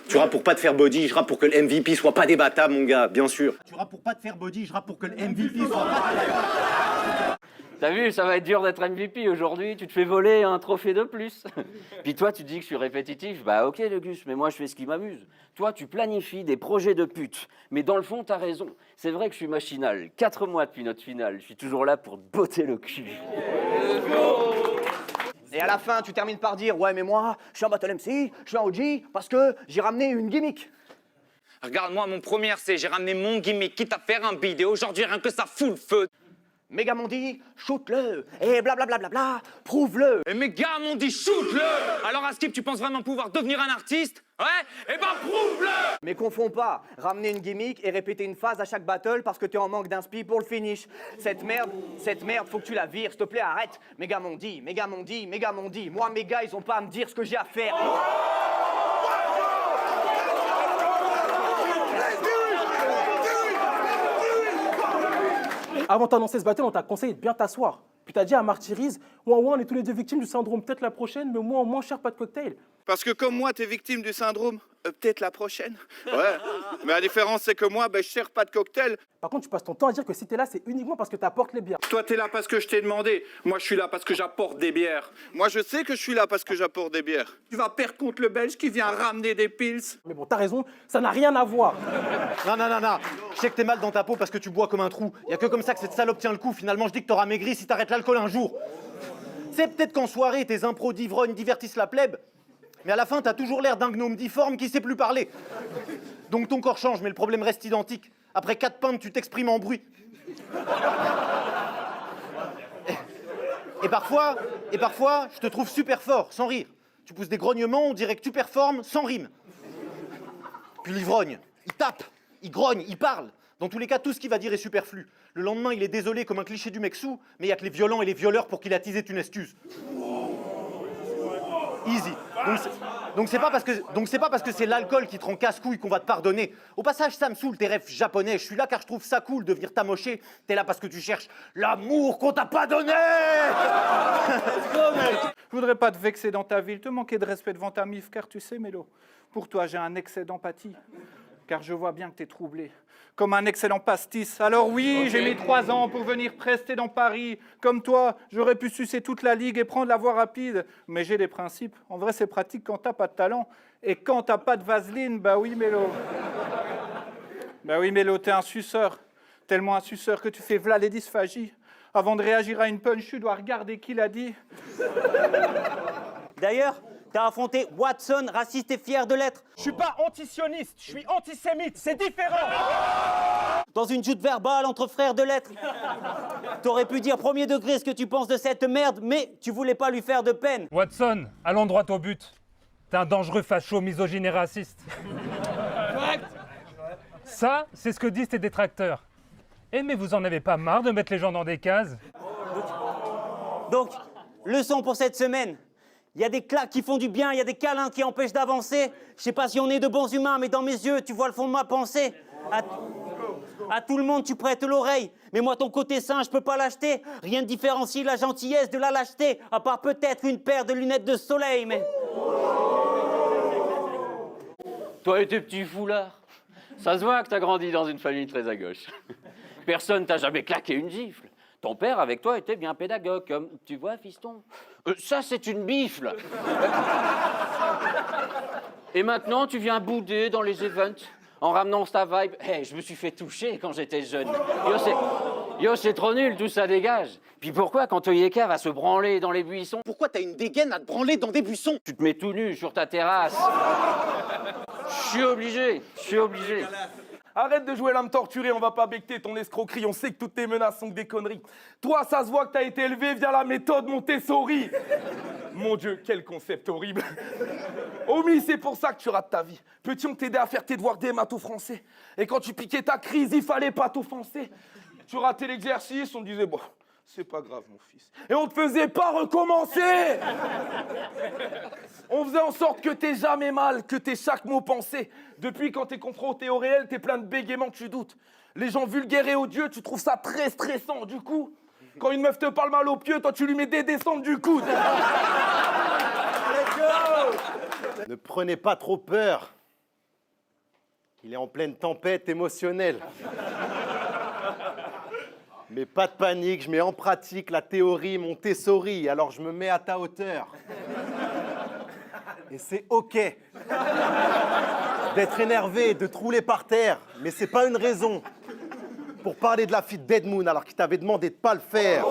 Tu rappes pour pas te faire body, je rappe pour que le MVP soit pas débattable, mon gars, bien sûr.
Tu rappes pour pas te faire body, je rappe pour que le MVP soit pas débattable.
T'as vu, ça va être dur d'être MVP aujourd'hui, tu te fais voler un trophée de plus. Puis toi, tu dis que je suis répétitif, bah ok le Gus, mais moi je fais ce qui m'amuse. Toi, tu planifies des projets de pute, mais dans le fond, t'as raison. C'est vrai que je suis machinal, 4 mois depuis notre finale, je suis toujours là pour te botter le cul.
Et à la fin, tu termines par dire « Ouais, mais moi, je suis un battle MC, je suis un OG, parce que j'ai ramené une gimmick. »
Regarde-moi, mon premier, c'est j'ai ramené mon gimmick, quitte à faire un bidé. Aujourd'hui, rien que ça fout le feu.
Mes gars m'ont dit, shoot-le, et blablabla, prouve-le.
Et mes gars m'ont dit shoot-le. Alors Askip, tu penses vraiment pouvoir devenir un artiste? Ouais? Eh ben prouve-le.
Mais confonds pas, ramener une gimmick et répéter une phase à chaque battle parce que t'es en manque d'inspi pour le finish. Cette merde, faut que tu la vires, s'il te plaît, arrête. Mes gars m'ont dit. Moi, mes gars, ils ont pas à me dire ce que j'ai à faire.
Avant d'annoncer ce battle, on t'a conseillé de bien t'asseoir. Puis t'as dit à Martyrise, ouais, on est tous les deux victimes du syndrome, peut-être la prochaine, mais moi, au moins, cher, pas de cocktail.
Parce que comme moi, t'es victime du syndrome, peut-être la prochaine. Ouais, mais la différence, c'est que moi, je sers pas de cocktail.
Par contre, tu passes ton temps à dire que si t'es là, c'est uniquement parce que t'apportes les bières.
Toi, t'es là parce que je t'ai demandé. Moi, je suis là parce que j'apporte des bières. Moi, je sais que je suis là parce que j'apporte des bières. Tu vas perdre contre le Belge qui vient ramener des pils.
Mais bon, t'as raison, ça n'a rien à voir.
Non. Je sais que t'es mal dans ta peau parce que tu bois comme un trou. Y a que comme ça que cette salope tient le coup. Finalement, je dis que t'auras maigri si t'arrêtes l'alcool un jour. C'est peut-être qu'en soirée, tes impros d'ivrogne divertissent la plèbe. Mais à la fin, t'as toujours l'air d'un gnome difforme qui sait plus parler. Donc ton corps change, mais le problème reste identique. Après 4 pintes, tu t'exprimes en bruit. Et parfois, je te trouve super fort, sans rire. Tu pousses des grognements, on dirait que tu performes sans rime. Puis l'ivrogne, il tape, il grogne, il parle. Dans tous les cas, tout ce qu'il va dire est superflu. Le lendemain, il est désolé comme un cliché du mec sous, mais il y a que les violents et les violeurs pour qu'il attise une excuse. Easy. Donc c'est pas parce que c'est l'alcool qui te rend casse-couille qu'on va te pardonner. Au passage, ça me saoule tes rêves japonais. Je suis là car je trouve ça cool de venir t'amocher. T'es là parce que tu cherches l'amour qu'on t'a pas donné.
Je voudrais pas te vexer dans ta ville, te manquer de respect devant ta mif, car tu sais, Mélo, pour toi, j'ai un excès d'empathie. Car je vois bien que t'es troublé, comme un excellent pastis. Alors oui, j'ai mis 3 ans pour venir prester dans Paris. Comme toi, j'aurais pu sucer toute la ligue et prendre la voie rapide. Mais j'ai des principes. En vrai, c'est pratique quand t'as pas de talent. Et quand t'as pas de vaseline, bah oui, Mélo. Bah oui, Mélo, t'es un suceur. Tellement un suceur que tu fais v'là les dysphagies. Avant de réagir à une punch, tu dois regarder qui l'a dit.
D'ailleurs, t'as affronté Watson, raciste et fier de l'être.
Je suis pas antisioniste, je suis antisémite, c'est différent.
Dans une joute verbale entre frères de l'être. T'aurais pu dire premier degré ce que tu penses de cette merde, mais tu voulais pas lui faire de peine.
Watson, allons droit au but. T'es un dangereux facho, misogyne et raciste. Ça, c'est ce que disent tes détracteurs. Eh mais vous en avez pas marre de mettre les gens dans des cases?
Donc, leçon pour cette semaine. Il y a des claques qui font du bien, il y a des câlins qui empêchent d'avancer. Je sais pas si on est de bons humains, mais dans mes yeux, tu vois le fond de ma pensée. À tout le monde, tu prêtes l'oreille. Mais moi, ton côté sain, je peux pas l'acheter. Rien ne différencie la gentillesse de la lâcheté, à part peut-être une paire de lunettes de soleil, mais...
Toi et tes petits foulards, ça se voit que t'as grandi dans une famille très à gauche. Personne t'a jamais claqué une gifle. Ton père, avec toi, était bien pédagogue, comme, tu vois, fiston, ça, c'est une bifle. Et maintenant, tu viens bouder dans les events, en ramenant ta vibe. Hey, je me suis fait toucher quand j'étais jeune. Yo, c'est trop nul, tout ça dégage. Puis pourquoi, quand Oyeka va se branler dans les buissons,
Pourquoi t'as une dégaine à te branler dans des buissons?
tu te mets tout nu sur ta terrasse? Je suis obligé.
Arrête de jouer l'âme torturée, on va pas becter ton escroquerie, on sait que toutes tes menaces sont que des conneries. Toi, ça se voit que t'as été élevé via la méthode Montessori. Mon Dieu, quel concept horrible. Omi, c'est pour ça que tu rates ta vie. Petit, on t'aidait à faire tes devoirs des maths au français. Et quand tu piquais ta crise, il fallait pas t'offenser. Tu ratais l'exercice, on te disait, bon, c'est pas grave, mon fils. Et on te faisait pas recommencer. On faisait en sorte que t'aies jamais mal, que t'aies chaque mot pensé. Depuis, quand t'es confronté au réel, t'es plein de bégaiements, tu doutes. Les gens vulgaires et odieux, tu trouves ça très stressant. Du coup, quand une meuf te parle mal au pied, toi, tu lui mets des descentes du coude.
Let's go! Ne prenez pas trop peur. Il est en pleine tempête émotionnelle. Mais pas de panique, je mets en pratique la théorie Montessori, alors je me mets à ta hauteur. Et c'est OK d'être énervé, de te rouler par terre, mais c'est pas une raison pour parler de la fille de Dead Moon alors qu'il t'avait demandé de pas le faire.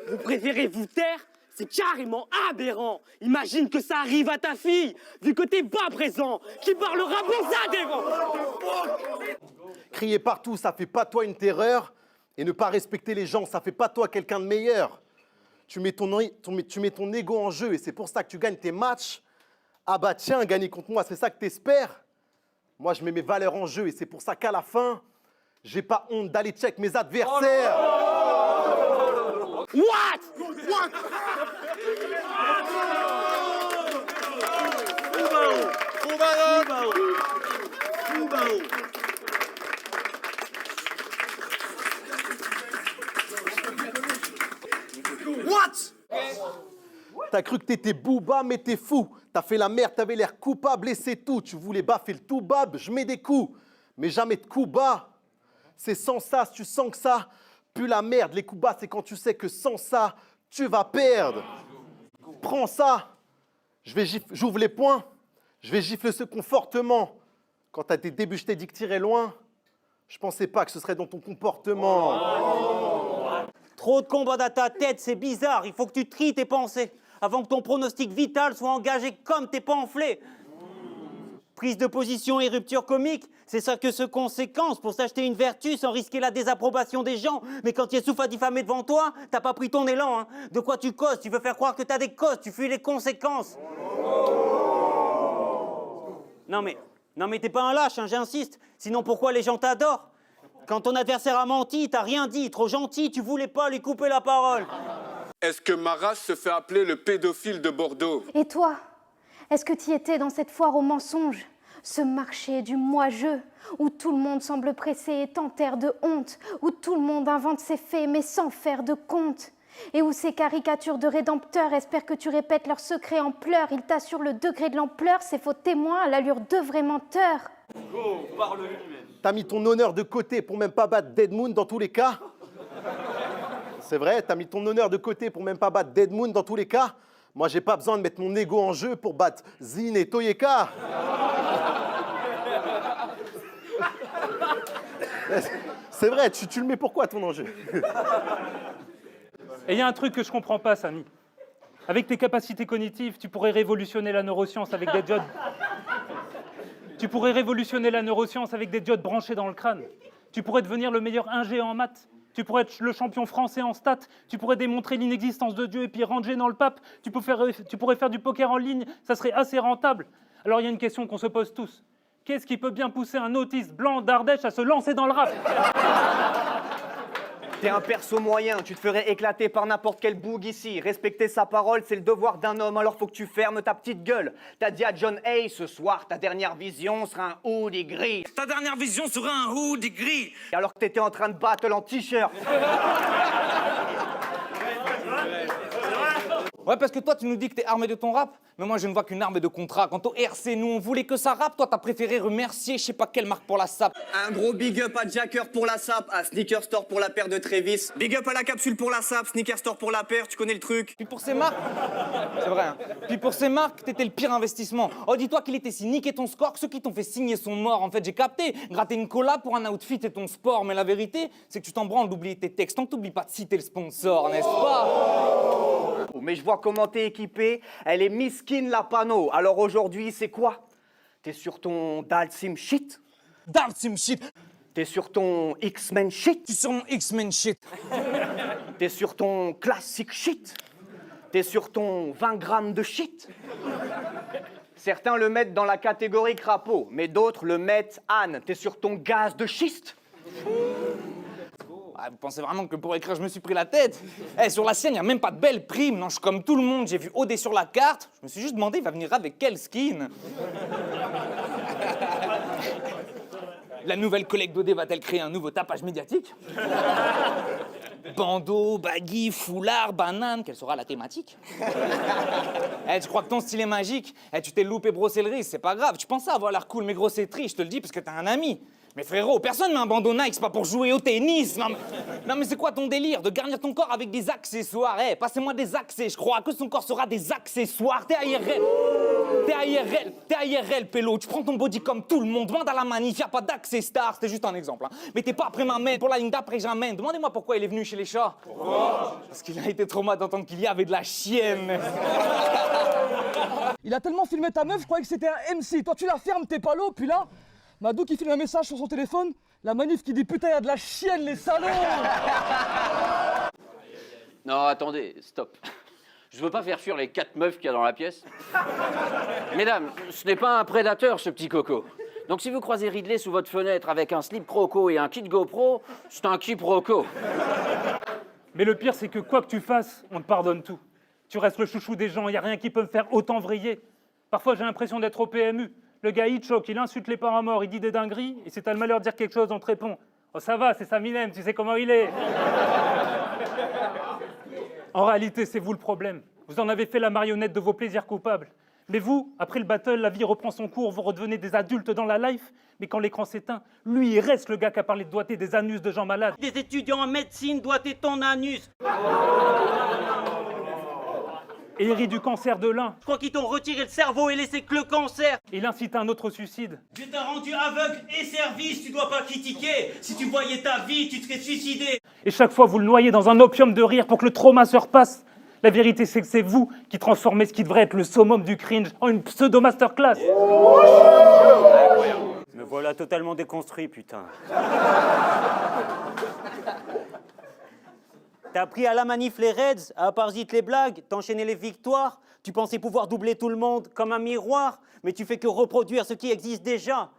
Vous préférez vous taire? C'est carrément aberrant. Imagine que ça arrive à ta fille, vu que t'es pas présent, qui parlera pour ça devant.
Crier partout, ça fait pas de toi une terreur, Et ne pas respecter les gens, ça fait pas de toi quelqu'un de meilleur. Tu mets ton ego en jeu et c'est pour ça que tu gagnes tes matchs. Ah bah tiens, gagner contre moi, c'est ça que t'espères? Moi, je mets mes valeurs en jeu et c'est pour ça qu'à la fin, j'ai pas honte d'aller check mes adversaires. T'as cru que t'étais Booba, mais t'es fou. T'as fait la merde, t'avais l'air coupable et c'est tout. Tu voulais baffer le tout bab, je mets des coups. Mais jamais de coups bas. C'est sans ça, si tu sens que ça pue la merde. Les coups bas, c'est quand tu sais que sans ça, tu vas perdre. Prends ça. J'ouvre les poings. Je vais gifler ce confortement. Quand t'as tes débuts, je t'ai dit que t'irais loin. Je pensais pas que ce serait dans ton comportement.
Trop de combats dans ta tête, c'est bizarre. Il faut que tu tries tes pensées avant que ton pronostic vital soit engagé comme tes pamphlets. Prise de position et rupture comique, c'est ça que ce conséquence pour s'acheter une vertu sans risquer la désapprobation des gens. Mais quand Yessouf a diffamé devant toi, t'as pas pris ton élan. Hein. De quoi tu causes? Tu veux faire croire que t'as des causes, tu fuis les conséquences. Non mais t'es pas un lâche, hein, j'insiste. Sinon pourquoi les gens t'adorent? Quand ton adversaire a menti, t'as rien dit, trop gentil, tu voulais pas lui couper la parole.
Est-ce que Maras se fait appeler le pédophile de Bordeaux?
Et toi, est-ce que tu étais dans cette foire aux mensonges? Ce marché du moi-je, où tout le monde semble pressé et t'enterre de honte, où tout le monde invente ses faits mais sans faire de compte, et où ces caricatures de rédempteurs espèrent que tu répètes leurs secrets en pleurs. Ils t'assurent le degré de l'ampleur, ces faux témoins à l'allure de vrais menteurs.
Oh, parle-lui.
T'as mis ton honneur de côté pour même pas battre Dead Moon dans tous les cas. C'est vrai, t'as mis ton honneur de côté pour même pas battre Dead Moon dans tous les cas. Moi, j'ai pas besoin de mettre mon ego en jeu pour battre Zine et Toyeka. C'est vrai, tu le mets pourquoi ton enjeu?
Et il y a un truc que je comprends pas, Samy. Avec tes capacités cognitives, tu pourrais révolutionner la neuroscience avec des diodes. Tu pourrais révolutionner la neuroscience avec des diodes branchées dans le crâne. Tu pourrais devenir le meilleur ingé en maths. Tu pourrais être le champion français en stats. Tu pourrais démontrer l'inexistence de Dieu et puis ranger dans le pape. Tu pourrais faire du poker en ligne. Ça serait assez rentable. Alors il y a une question qu'on se pose tous. Qu'est-ce qui peut bien pousser un autiste blanc d'Ardèche à se lancer dans le rap?
T'es un perso moyen, tu te ferais éclater par n'importe quel boug ici. Respecter sa parole, c'est le devoir d'un homme, alors faut que tu fermes ta petite gueule. T'as dit à John Hay, ce soir, ta dernière vision sera un hoodie gris.
Ta dernière vision sera un hoodie gris.
Alors que t'étais en train de battle en t-shirt.
Ouais, parce que toi, tu nous dis que t'es armé de ton rap, mais moi, je ne vois qu'une arme de contrat. Quant au RC, nous, on voulait que ça rappe. Toi, t'as préféré remercier je sais pas quelle marque pour la sape.
Un gros big up à Jacker pour la sape, à Sneaker Store pour la paire de Travis. Big up à la capsule pour la sape, Sneaker Store pour la paire, tu connais le truc.
Puis pour ces marques... C'est vrai, hein. Puis pour ces marques, t'étais le pire investissement. Oh, dis-toi qu'il était si niqué ton score que ceux qui t'ont fait signer sont morts. En fait, j'ai capté. Gratter une cola pour un outfit et ton sport. Mais la vérité, c'est que tu t'en branles d'oublier tes textes. Tant que t'oublies pas de citer le sponsor, n'est-ce pas?
Mais je vois comment t'es équipé, elle est miskin la panneau. Alors aujourd'hui, c'est quoi? T'es sur ton Dalsim shit?
Dalsim shit.
T'es sur ton X-Men shit?
Tu sur mon X-Men shit.
T'es sur ton classique shit? T'es sur ton 20 grammes de shit? Certains le mettent dans la catégorie crapaud, mais d'autres le mettent Anne. T'es sur ton gaz de schiste?
Ah, vous pensez vraiment que pour écrire, je me suis pris la tête? Eh, sur la scène, il n'y a même pas de belle prime. Non, je suis comme tout le monde. J'ai vu OD sur la carte. Je me suis juste demandé, il va venir avec quel skin? La nouvelle collègue d'OD va-t-elle créer un nouveau tapage médiatique? Bandeau, baggy, foulard, banane, quelle sera la thématique? Eh, tu crois que ton style est magique? Eh, tu t'es loupé brosser le riz, c'est pas grave. Tu pensais avoir l'air cool, mais gros, c'est triste, je te le dis, parce que t'as un ami. Mais frérot, personne met un bandeau Nike, c'est pas pour jouer au tennis. Non mais c'est quoi ton délire? De garnir ton corps avec des accessoires? Eh, passez-moi des accès, je crois que son corps sera des accessoires. T'es AIRL. T'es AIRL, pélo. Tu prends ton body comme tout le monde. Demande à la manif, y'a pas d'accès star. C'était juste un exemple. Hein. Mais t'es pas après ma main. Pour la ligne d'après, j'amène. Demandez-moi pourquoi il est venu chez les chats. Pourquoi? Parce qu'il a été traumatisé d'entendre qu'il y avait de la chienne.
Il a tellement filmé ta meuf, je croyais que c'était un MC. Toi, tu la fermes, t'es pas l'eau, puis là... Madou qui filme un message sur son téléphone,
La manif qui dit putain, y a de la chienne, les salauds.
Non, attendez, stop. Je veux pas faire fuir les 4 meufs qu'il y a dans la pièce. Mesdames, ce n'est pas un prédateur, ce petit coco. Donc si vous croisez Ridley sous votre fenêtre avec un slip croco et un kit GoPro, c'est un quiproquo.
Mais le pire, c'est que quoi que tu fasses, on te pardonne tout. Tu restes le chouchou des gens, il n'y a rien qui peut me faire autant vriller. Parfois, j'ai l'impression d'être au PMU. Le gars, il choque, il insulte les paramores, il dit des dingueries, et si t'as le malheur de dire quelque chose, on te répond « Oh, ça va, c'est Saminem, tu sais comment il est !» En réalité, c'est vous le problème. Vous en avez fait la marionnette de vos plaisirs coupables. Mais vous, après le battle, la vie reprend son cours, vous redevenez des adultes dans la life, mais quand l'écran s'éteint, lui, il reste le gars qui a parlé de doigté des anus de gens malades.
Des étudiants en médecine doigtés ton anus.
Et il rit du cancer de l'un.
Je crois qu'ils t'ont retiré le cerveau et laissé que le cancer.
Il incite à un autre suicide.
Dieu t'a rendu aveugle et service, tu dois pas critiquer. Si tu voyais ta vie, tu te serais suicidé.
Et chaque fois, vous le noyez dans un opium de rire pour que le trauma se repasse. La vérité, c'est que c'est vous qui transformez ce qui devrait être le summum du cringe en une pseudo-masterclass.
Me voilà totalement déconstruit, putain. T'as pris à la manif les Reds, à Parzit les blagues, t'enchaînais les victoires. Tu pensais pouvoir doubler tout le monde comme un miroir, mais tu fais que reproduire ce qui existe déjà.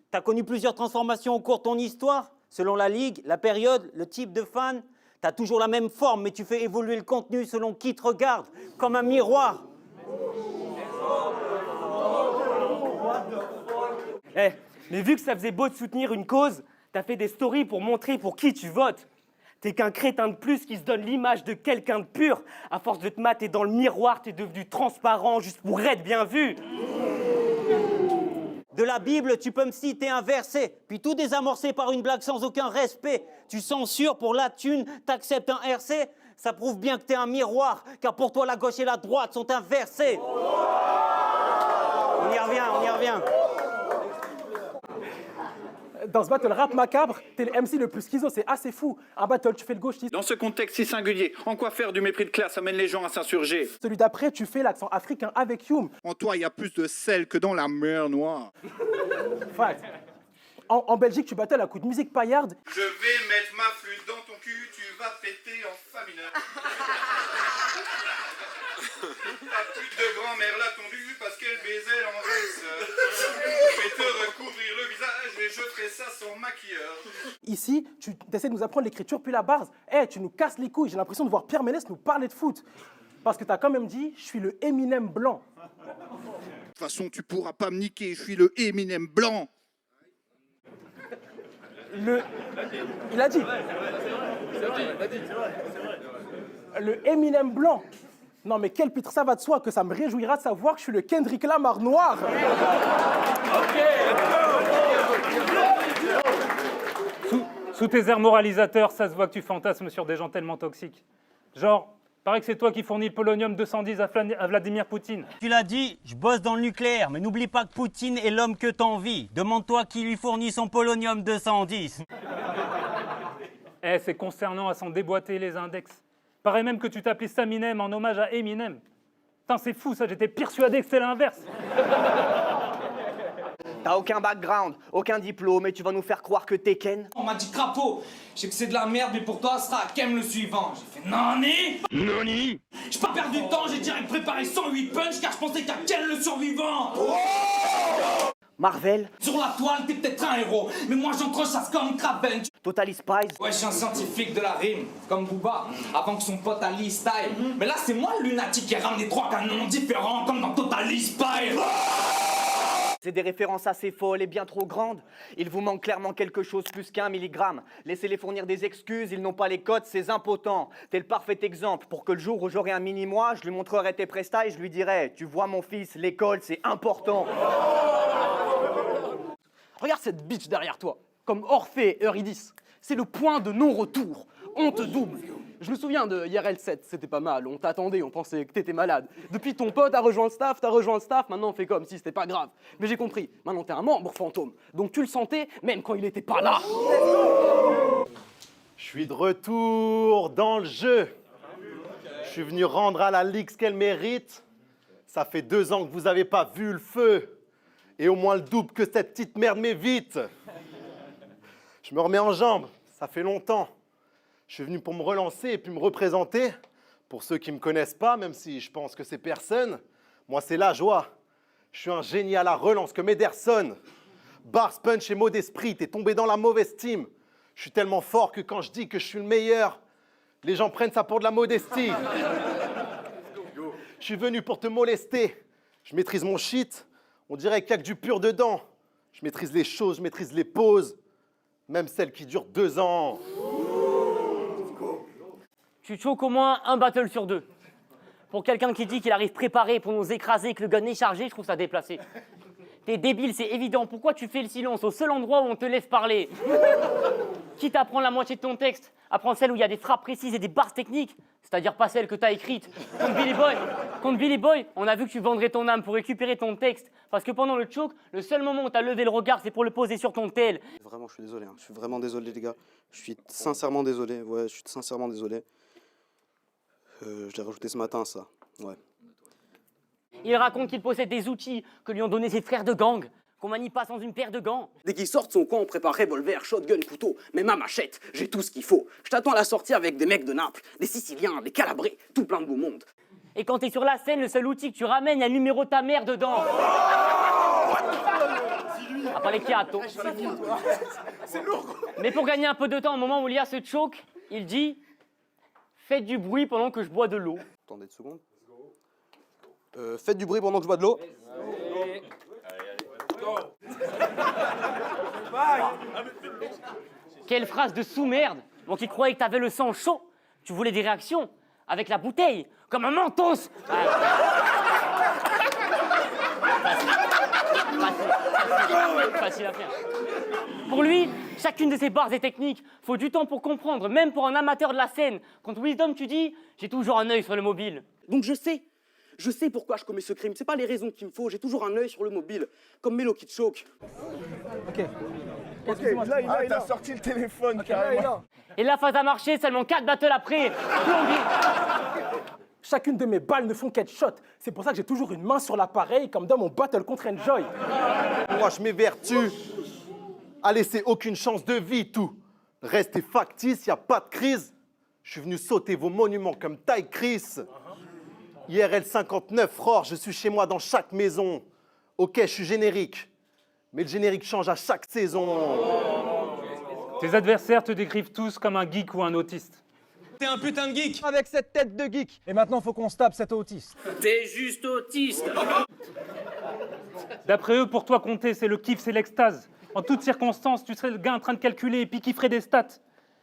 T'as connu plusieurs transformations au cours de ton histoire, selon la ligue, la période, le type de fan. T'as toujours la même forme, mais tu fais évoluer le contenu selon qui te regarde, comme un miroir.
Eh, mais vu que ça faisait beau de soutenir une cause, t'as fait des stories pour montrer pour qui tu votes. T'es qu'un crétin de plus qui se donne l'image de quelqu'un de pur. À force de te mater dans le miroir, t'es devenu transparent juste pour être bien vu.
De la Bible, tu peux me citer un verset, puis tout désamorcer par une blague sans aucun respect. Tu censures pour la thune, t'acceptes un RC. Ça prouve bien que t'es un miroir, car pour toi, la gauche et la droite sont inversées. On y revient, on y revient.
Dans ce battle rap macabre, t'es le MC le plus schizo, c'est assez fou. Un battle, tu fais le gauchiste.
Dans ce contexte si singulier, en quoi faire du mépris de classe amène les gens à s'insurger?
Celui d'après, tu fais l'accent africain avec Youm.
En toi, il y a plus de sel que dans la mer Noire.
Fact. En Belgique, tu battles à coup de musique paillarde.
Je vais mettre ma flûte dans ton cul, tu vas péter en fa mineur. Ta pute de grand-mère l'a tondue parce qu'elle baisait l'engraisse. Je vais te recouvrir le visage et je ferai ça sans maquilleur.
Ici, tu essaies de nous apprendre l'écriture puis la base. Tu nous casses les couilles. J'ai l'impression de voir Pierre Ménès nous parler de foot. Parce que t'as quand même dit, je suis le Eminem blanc.
De toute façon, tu pourras pas me niquer, je suis le Eminem blanc.
Il a dit. Le Eminem blanc. Non mais quel pitre, ça va de soi que ça me réjouira de savoir que je suis le Kendrick Lamar noir.
Sous tes airs moralisateurs, ça se voit que tu fantasmes sur des gens tellement toxiques. Genre, paraît que c'est toi qui fournis le polonium 210 à Vladimir Poutine.
Tu l'as dit, je bosse dans le nucléaire, mais n'oublie pas que Poutine est l'homme que t'envies. Demande-toi qui lui fournit son polonium 210.
C'est concernant à s'en déboîter les index. Paraît même que tu t'appelais Saminem en hommage à Eminem. Putain, c'est fou ça, j'étais persuadé que c'était l'inverse.
T'as aucun background, aucun diplôme et tu vas nous faire croire que t'es Ken?
On m'a dit crapaud. Je sais que c'est de la merde, mais pour toi, ce sera Kem le suivant. J'ai fait nani?
Nani?
J'ai pas perdu de temps, j'ai direct préparé 108 punch car je pensais qu'à Ken le survivant.
Marvel?
Sur la toile, t'es peut-être un héros, mais moi j'entrechasse comme Kraven.
Totally Spies?
Ouais, je suis un scientifique de la rime, comme Booba, avant que son pote Ali style. Mais là, c'est moi le lunatique qui a ramené 3 canons différents, comme dans Totally Spies.
C'est des références assez folles et bien trop grandes. Il vous manque clairement quelque chose plus qu'1 milligramme. Laissez-les fournir des excuses, ils n'ont pas les codes, c'est impotent. T'es le parfait exemple pour que le jour où j'aurai un mini-moi, je lui montrerai tes prestats et je lui dirai: tu vois mon fils, l'école c'est important.
Regarde cette bitch derrière toi, comme Orphée et Eurydice. C'est le point de non-retour. On te double. Je me souviens de IRL 7, c'était pas mal, on t'attendait, on pensait que t'étais malade. Depuis ton pote a rejoint le staff, maintenant on fait comme si c'était pas grave. Mais j'ai compris, maintenant t'es un membre fantôme, donc tu le sentais même quand il était pas là.
Je suis de retour dans le jeu. Je suis venu rendre à la Ligue ce qu'elle mérite. Ça fait 2 ans que vous avez pas vu le feu. Et au moins le double que cette petite merde m'évite. Je me remets en jambes, ça fait longtemps. Je suis venu pour me relancer et puis me représenter. Pour ceux qui ne me connaissent pas, même si je pense que c'est personne, moi c'est la joie. Je suis un génie à la relance comme Ederson. Bars, punch et mots d'esprit, t'es tombé dans la mauvaise team. Je suis tellement fort que quand je dis que je suis le meilleur, les gens prennent ça pour de la modestie. Je suis venu pour te molester. Je maîtrise mon shit. On dirait qu'il n'y a que du pur dedans. Je maîtrise les choses, je maîtrise les pauses. Même celles qui durent 2 ans.
Tu choques au moins un battle sur 2. Pour quelqu'un qui dit qu'il arrive préparé pour nous écraser et que le gun est chargé, je trouve ça déplacé. T'es débile, c'est évident. Pourquoi tu fais le silence au seul endroit où on te laisse parler? Quitte à prendre la moitié de ton texte, apprends celle où il y a des frappes précises et des barres techniques, c'est-à-dire pas celle que t'as écrite. Contre Billy Boy, on a vu que tu vendrais ton âme pour récupérer ton texte. Parce que pendant le choke, le seul moment où t'as levé le regard, c'est pour le poser sur ton tel.
Vraiment, je suis désolé. Je suis vraiment désolé, les gars. Je suis sincèrement désolé. Ouais, je suis sincèrement désolé. Je l'ai rajouté ce matin, ça. Ouais.
Il raconte qu'il possède des outils que lui ont donnés ses frères de gang, qu'on manie pas sans une paire de gants.
Dès qu'il sort de son coin, on prépare revolver, shotgun, couteau, même ma machette. J'ai tout ce qu'il faut. Je t'attends à la sortie avec des mecs de Naples, des Siciliens, des Calabrés, tout plein de beau monde.
Et quand t'es sur la scène, le seul outil que tu ramènes, il y a le numéro de ta mère dedans. Après les chiatos.
C'est lourd.
Mais pour gagner un peu de temps, au moment où Lia se choke, il dit « Faites du bruit pendant que je bois de l'eau. »
Attendez 2 secondes. Faites du bruit pendant que je bois de l'eau.
Quelle phrase de sous-merde. Bon, qui croyait que t'avais le sang chaud. Tu voulais des réactions avec la bouteille, comme un mentos. Facile à faire. Pour lui, chacune de ces barres est technique. Faut du temps pour comprendre, même pour un amateur de la scène. Contre Wisdom, tu dis « J'ai toujours un œil sur le mobile ».
Donc je sais pourquoi je commets ce crime. C'est pas les raisons qu'il me faut. J'ai toujours un œil sur le mobile, comme Mélo qui te choque.
Ok.
Ok, là, il a sorti le téléphone carrément.
Et la phase a marché, seulement 4 battles après.
Chacune de mes balles ne font qu'headshot. C'est pour ça que j'ai toujours une main sur l'appareil, comme dans mon battle contre Enjoy.
Moi, je m'évertue à laisser aucune chance de vie, tout. Restez factice, il n'y a pas de crise. Je suis venu sauter vos monuments comme Ty Chris. IRL 59, frère, je suis chez moi dans chaque maison. Ok, je suis générique, mais le générique change à chaque saison.
Tes adversaires te décrivent tous comme un geek ou un autiste.
T'es un putain de geek.
Avec cette tête de geek.
Et maintenant, faut qu'on se tape cet autiste.
T'es juste autiste.
D'après eux, pour toi, compter, c'est le kiff, c'est l'extase. En toutes circonstances, tu serais le gars en train de calculer et puis qui ferait des stats.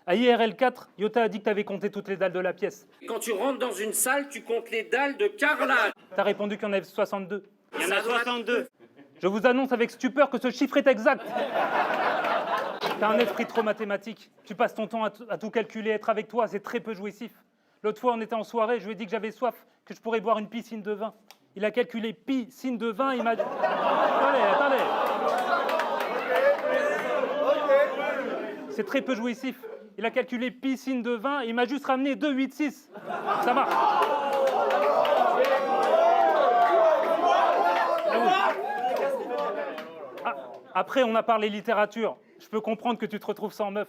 À IRL 4, Yota a dit que t'avais compté toutes les dalles de la pièce.
Quand tu rentres dans une salle, tu comptes les dalles de carrelage.
T'as répondu qu'il y en avait 62.
Il y en a 62.
Je vous annonce avec stupeur que ce chiffre est exact. T'as un esprit trop mathématique. Tu passes ton temps à tout calculer. Être avec toi, c'est très peu jouissif. L'autre fois, on était en soirée, je lui ai dit que j'avais soif, que je pourrais boire une piscine de vin. Il a calculé piscine de vin, il m'a dit... Attendez. C'est très peu jouissif. Il a calculé piscine de vin, et il m'a juste ramené 2, 8, 6. Ça marche. Après, on a parlé littérature. Je peux comprendre que tu te retrouves sans meuf.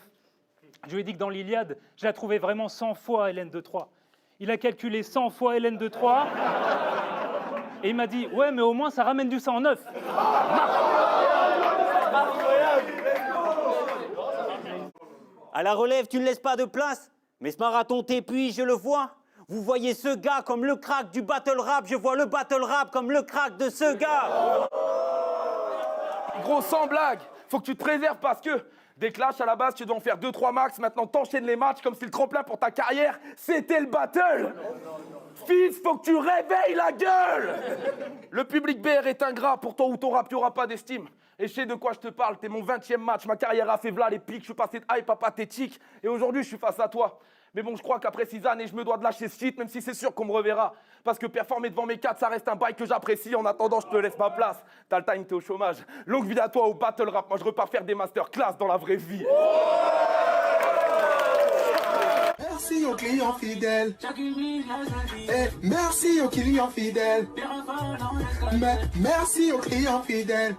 Je lui ai dit que dans l'Iliade, je la trouvais vraiment 100 fois Hélène de Troie. Il a calculé 100 fois Hélène de Troie. Et il m'a dit, ouais, mais au moins, ça ramène du 109.
À la relève, tu ne laisses pas de place. Mais ce marathon t'épuise, je le vois. Vous voyez ce gars comme le crack du battle rap. Je vois le battle rap comme le crack de ce gars.
Gros, sans blague, faut que tu te préserves parce que des clashs à la base, tu dois en faire 2-3 max. Maintenant, t'enchaînes les matchs comme si le tremplin pour ta carrière, c'était le battle. Fils, faut que tu réveilles la gueule. Le public BR est ingrat, pour ton ou ton rap, tu n'auras pas d'estime. Et je sais de quoi je te parle, t'es mon 20e match, ma carrière a fait v'là les pics, je suis passé de hype à pathétique, et aujourd'hui je suis face à toi. Mais bon, je crois qu'après 6 années, je me dois de lâcher ce shit, même si c'est sûr qu'on me reverra. Parce que performer devant mes 4, ça reste un bail que j'apprécie. En attendant, je te laisse ma place. T'as le time, t'es au chômage. Longue vie à toi au battle rap. Moi, je repars faire des masterclass dans la vraie vie.
Merci aux clients fidèles. Et merci aux clients fidèles. Merci aux clients fidèles.